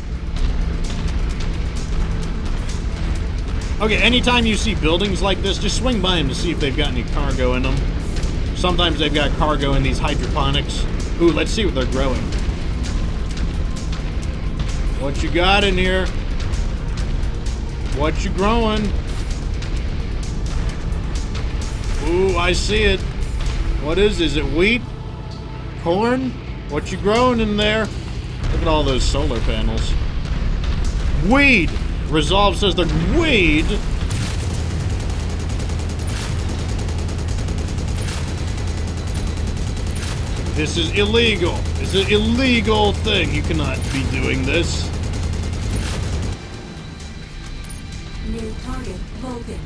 Okay, anytime you see buildings like this, just swing by them to see if they've got any cargo in them. Sometimes they've got cargo in these hydroponics. Ooh, let's see what they're growing. What you got in here? What you growing? Ooh, I see it. What is it wheat? Corn? What you growing in there? Look at all those solar panels. Weed! Resolve says they're weed! This is illegal. It's an illegal thing. You cannot be doing this. New target Vulcan.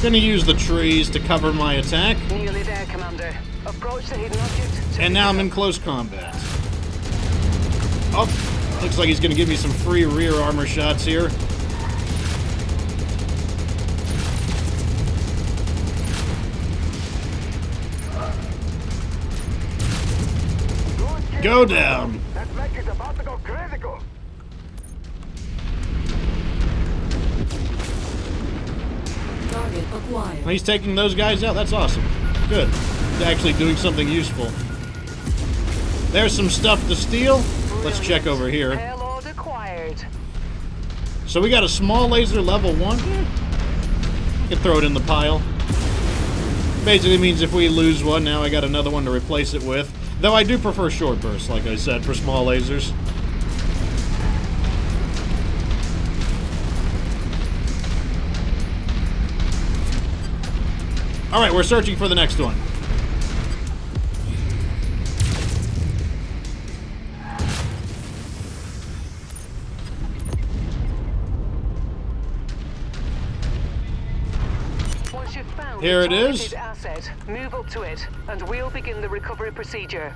Gonna use the trees to cover my attack. Nearly there, Commander. Approach the hidden object. And now I'm in close combat. Oh, looks like he's gonna give me some free rear armor shots here. Go down. That mech is about to go critical. Target acquired. He's taking those guys out. That's awesome. Good. He's actually doing something useful. There's some stuff to steal. Let's check over here. Payload acquired. So we got a small laser level 1. I can throw it in the pile. Basically means if we lose one, now I got another one to replace it with. Though I do prefer short bursts, like I said, for small lasers. Alright, we're searching for the next one. Once you've found Here the it is. targeted asset, move up to it, and we'll begin the recovery procedure.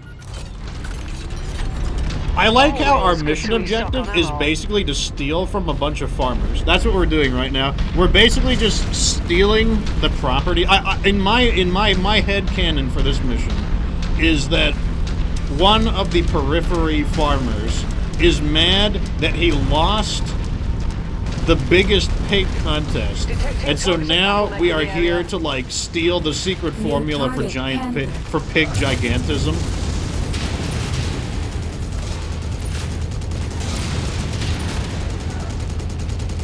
I like how our Always good mission to restock objective on is ammo. basically to steal from a bunch of farmers. That's what we're doing right now. We're basically just stealing the property. In my head canon for this mission is that one of the periphery farmers is mad that he lost the biggest pig contest. And so now we are here to like steal the secret formula for giant pig, for pig gigantism.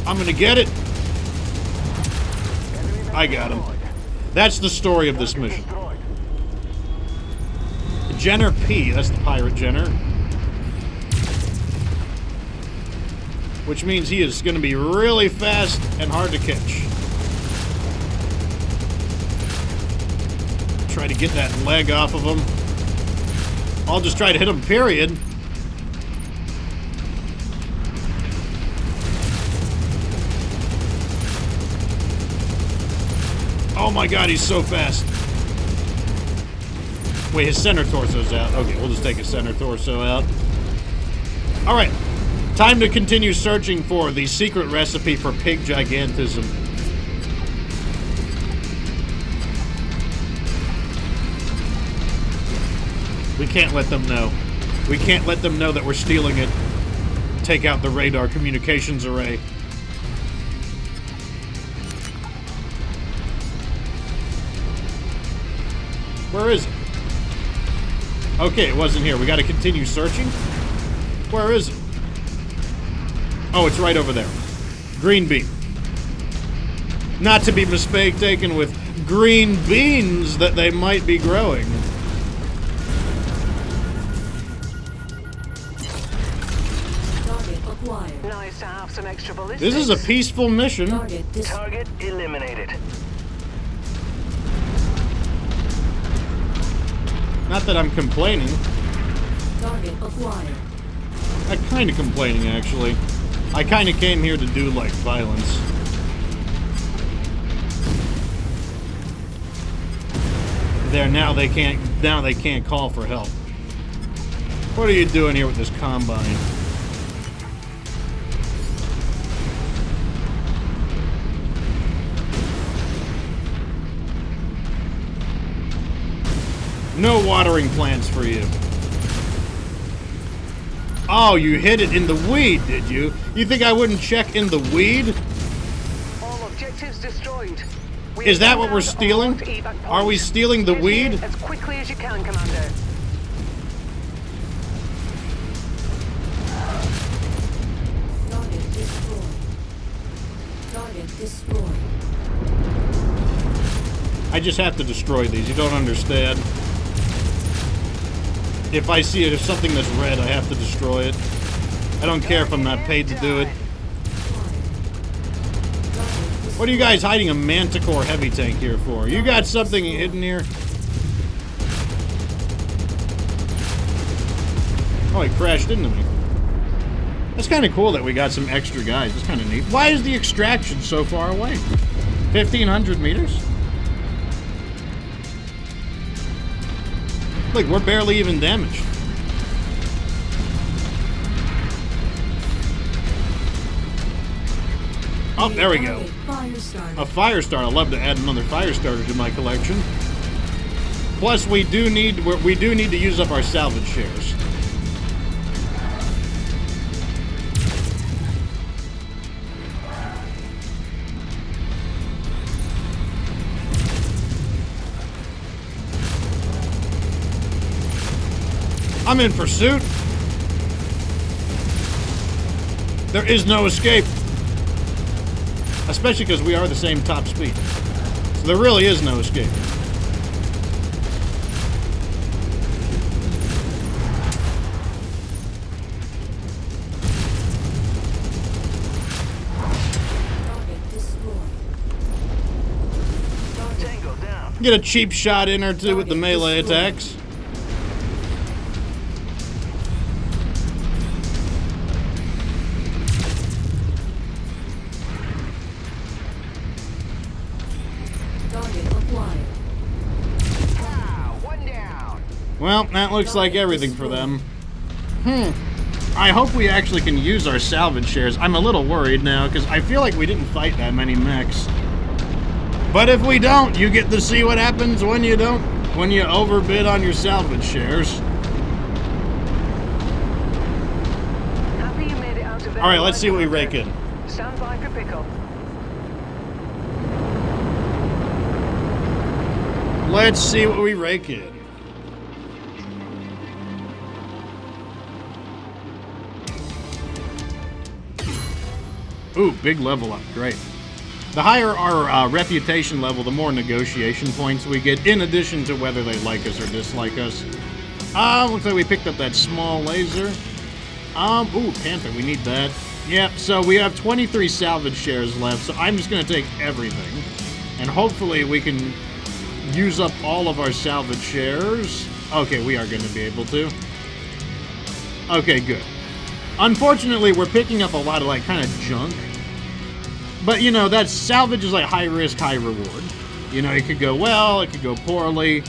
I'm gonna get it. I got him. That's the story of this mission. Jenner P, that's the pirate Jenner. Which means he is going to be really fast and hard to catch. Try to get that leg off of him. I'll just try to hit him, period. Oh my god, he's so fast. Wait, his center torso's out. Okay, we'll just take his center torso out. Alright. Time to continue searching for the secret recipe for pig gigantism. We can't let them know. We can't let them know that we're stealing it. Take out the radar communications array. Where is it? Okay, it wasn't here. We gotta continue searching? Where is it? Oh, it's right over there. Green bean. Not to be mistaken with green beans that they might be growing. Target acquired. Nice to have some extra ballistics. This is a peaceful mission. Target eliminated. Not that I'm complaining. Target acquired. I'm kind of complaining, actually. I kind of came here to do, like, violence. There, now they can't call for help. What are you doing here with this combine? No watering plants for you. Oh, you hit it in the weed, did you? You think I wouldn't check in the weed? All objectives destroyed. Is that what we're stealing? Are we stealing the weed? As quickly as you can, Commander. Target destroyed. Target destroyed. I just have to destroy these. You don't understand. If I see it, if something that's red, I have to destroy it. I don't care if I'm not paid to do it. What are you guys hiding a Manticore heavy tank here for? You got something hidden here? Oh, he crashed into me. That's kind of cool that we got some extra guys. That's kind of neat. Why is the extraction so far away? 1,500 meters? Look, we're barely even damaged. Oh, there we go. A fire starter. I'd love to add another fire starter to my collection. Plus, we do need to use up our salvage shares. I'm in pursuit. There is no escape. Especially because we are the same top speed. So there really is no escape. Tango down. Get a cheap shot in or two with the melee attacks. Well, that looks like everything for them. I hope we actually can use our salvage shares. I'm a little worried now, because I feel like we didn't fight that many mechs. But if we don't, you get to see what happens when you don't. When you overbid on your salvage shares. Happy you made it out of there. Alright, let's see what we rake in. Stand by for pickup. Let's see what we rake in. Ooh, big level up. Great. The higher our reputation level, the more negotiation points we get, in addition to whether they like us or dislike us. Looks like we picked up that small laser. Ooh, Panther, we need that. Yep, so we have 23 salvage shares left, so I'm just going to take everything. And hopefully we can use up all of our salvage shares. Okay, we are going to be able to. Okay, good. Unfortunately, we're picking up a lot of, like, kind of junk. But, you know, that salvage is, like, high risk, high reward. You know, it could go well, it could go poorly.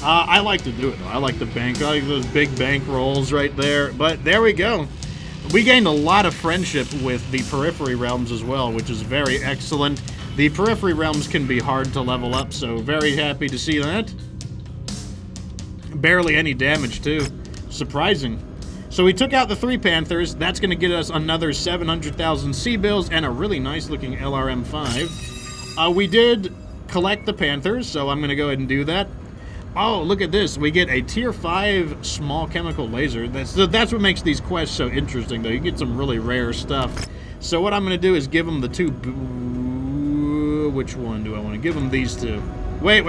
I like to do it, though. I like the bank. I like those big bank rolls right there. But there we go. We gained a lot of friendship with the Periphery Realms as well, which is very excellent. The Periphery Realms can be hard to level up, so very happy to see that. Barely any damage, too. Surprising. So we took out the 3 Panthers. That's going to get us another 700,000 C-bills and a really nice-looking LRM-5. We did collect the Panthers, so I'm going to go ahead and do that. Oh, look at this. We get a Tier 5 small chemical laser. That's what makes these quests so interesting, though. You get some really rare stuff. So what I'm going to do is give them the 2... Which one do I want to give them? These 2. Wait.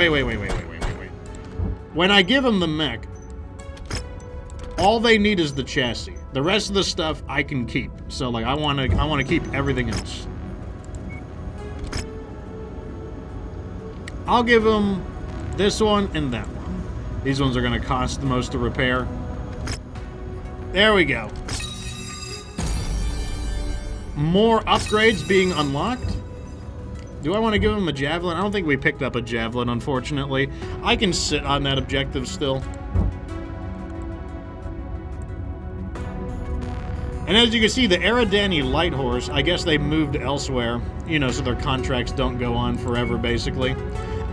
When I give them the mech, all they need is the chassis. The rest of the stuff I can keep. So, like, I want to keep everything else. I'll give them this one and that one. These ones are going to cost the most to repair. There we go. More upgrades being unlocked. Do I want to give them a javelin? I don't think we picked up a javelin, unfortunately. I can sit on that objective still. And as you can see, the Eridani Light Horse, I guess they moved elsewhere, you know, so their contracts don't go on forever, basically.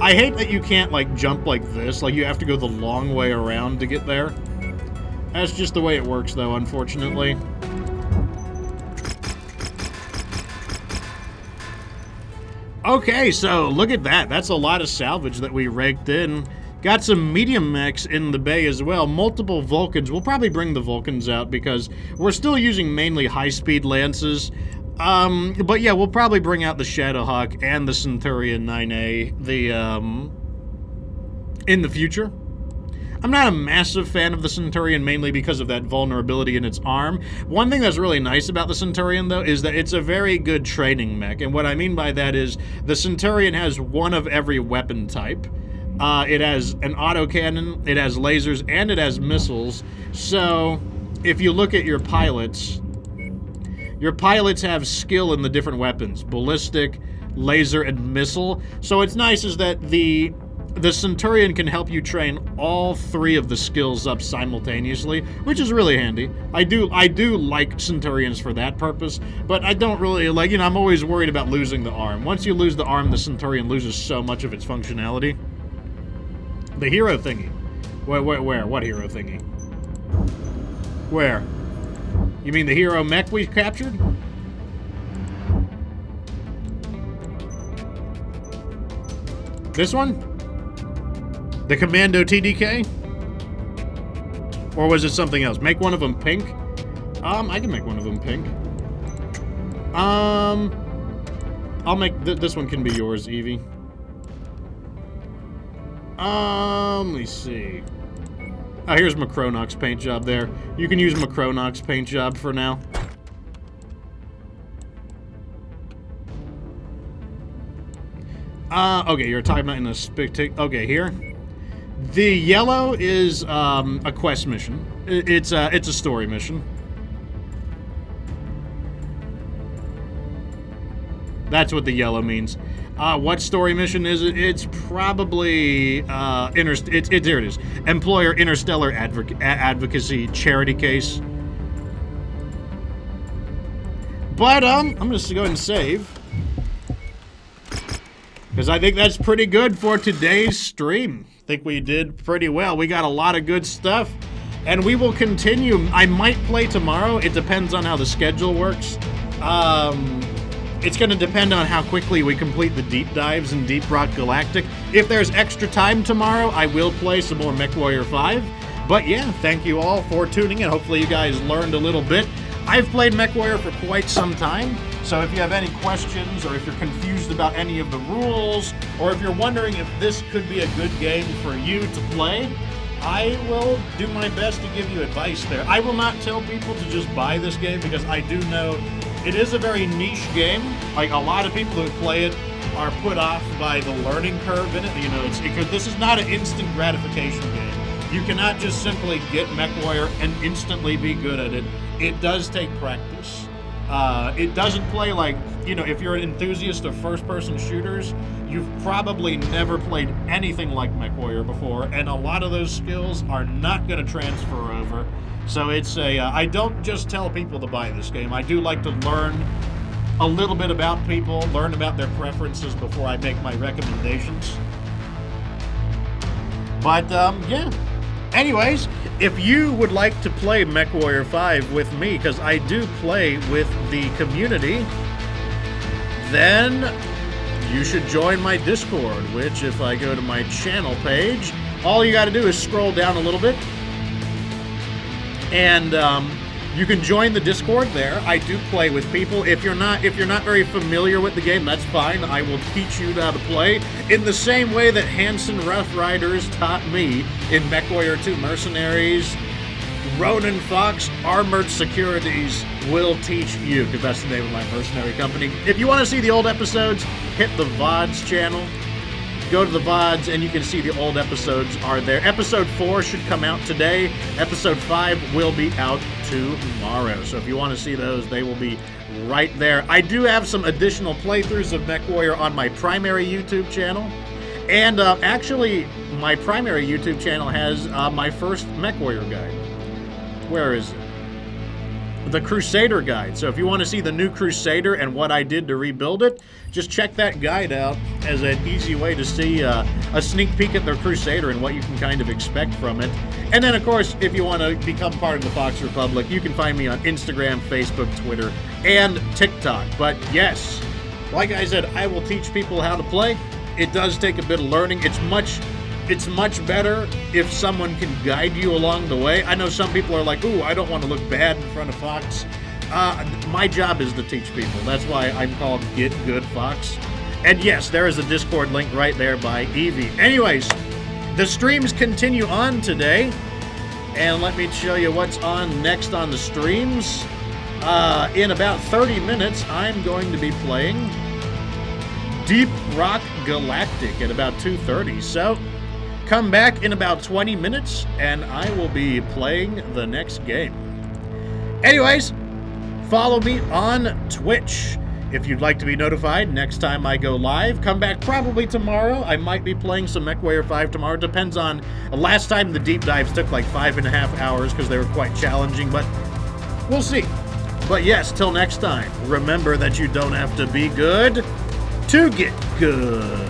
I hate that you can't, like, jump like this. Like, you have to go the long way around to get there. That's just the way it works, though, unfortunately. Okay, so look at that. That's a lot of salvage that we raked in. Got some medium mechs in the bay as well. Multiple Vulcans. We'll probably bring the Vulcans out because we're still using mainly high-speed lances. But yeah, we'll probably bring out the Shadowhawk and the Centurion 9A in the future. I'm not a massive fan of the Centurion, mainly because of that vulnerability in its arm. One thing that's really nice about the Centurion, though, is that it's a very good training mech. And what I mean by that is the Centurion has one of every weapon type. It has an autocannon, it has lasers, and it has missiles. So, if you look at your pilots have skill in the different weapons. Ballistic, laser, and missile. So it's nice is that the Centurion can help you train all 3 of the skills up simultaneously, which is really handy. I do like Centurions for that purpose, but I don't really like, you know, I'm always worried about losing the arm. Once you lose the arm, the Centurion loses so much of its functionality. The hero thingy. Where? What hero thingy? Where? You mean the hero mech we captured? This one? The Commando TDK? Or was it something else? Make one of them pink? I can make one of them pink. I'll make... this one can be yours, Evie. Let me see. Oh, here's Macronoc's paint job there. You can use Macronoc's paint job for now. Okay, you're talking about in a spectac... Okay, here. The yellow is, a quest mission. It's a story mission. That's what the yellow means. What story mission is it? It's probably, here it is. Employer Interstellar Advocacy Charity Case. But, I'm just go ahead and save. Because I think that's pretty good for today's stream. I think we did pretty well. We got a lot of good stuff. And we will continue. I might play tomorrow. It depends on how the schedule works. It's going to depend on how quickly we complete the deep dives in Deep Rock Galactic. If there's extra time tomorrow, I will play some more MechWarrior 5. But yeah, thank you all for tuning in. Hopefully you guys learned a little bit. I've played MechWarrior for quite some time, so if you have any questions, or if you're confused about any of the rules, or if you're wondering if this could be a good game for you to play, I will do my best to give you advice there. I will not tell people to just buy this game, because I do know it is a very niche game. Like, a lot of people who play it are put off by the learning curve in it. You know, because this is not an instant gratification game. You cannot just simply get MechWarrior and instantly be good at it. It does take practice. It doesn't play like, you know, if you're an enthusiast of first-person shooters, you've probably never played anything like MechWarrior before, and a lot of those skills are not going to transfer over. So it's I don't just tell people to buy this game. I do like to learn a little bit about people, learn about their preferences before I make my recommendations. But, yeah. Anyways, if you would like to play MechWarrior 5 with me, because I do play with the community, then you should join my Discord, which, if I go to my channel page, all you got to do is scroll down a little bit, and you can join the Discord there. I do play with people. If you're not very familiar with the game, that's fine. I will teach you how to play in the same way that Hanson Rough Riders taught me in MechWarrior 2 Mercenaries. Ronan Fox Armored Securities will teach you, because that's the name of my mercenary company. If you want to see the old episodes, hit the VODs channel. Go to the VODs and you can see the old episodes are there. Episode 4 should come out today. Episode 5 will be out tomorrow. So if you want to see those, they will be right there. I do have some additional playthroughs of MechWarrior on my primary YouTube channel. And actually, my primary YouTube channel has my first MechWarrior guide. Where is it? The Crusader guide. So if you want to see the new Crusader and what I did to rebuild it, just check that guide out as an easy way to see a sneak peek at the Crusader and what you can kind of expect from it. And then, of course, if you want to become part of the Fox Republic, you can find me on Instagram, Facebook, Twitter, and TikTok. But yes, like I said, I will teach people how to play. It does take a bit of learning. It's much better if someone can guide you along the way. I know some people are like, ooh, I don't want to look bad in front of Fox. My job is to teach people. That's why I'm called Get Good Fox. And yes, there is a Discord link right there by Evie. Anyways, the streams continue on today. And let me show you what's on next on the streams. In about 30 minutes, I'm going to be playing Deep Rock Galactic at about 2:30. So come back in about 20 minutes, and I will be playing the next game. Anyways, follow me on Twitch if you'd like to be notified next time I go live. Come back probably tomorrow. I might be playing some MechWarrior 5 tomorrow. Depends on... Last time the deep dives took like 5.5 hours because they were quite challenging, but we'll see. But yes, till next time, remember that you don't have to be good to get good.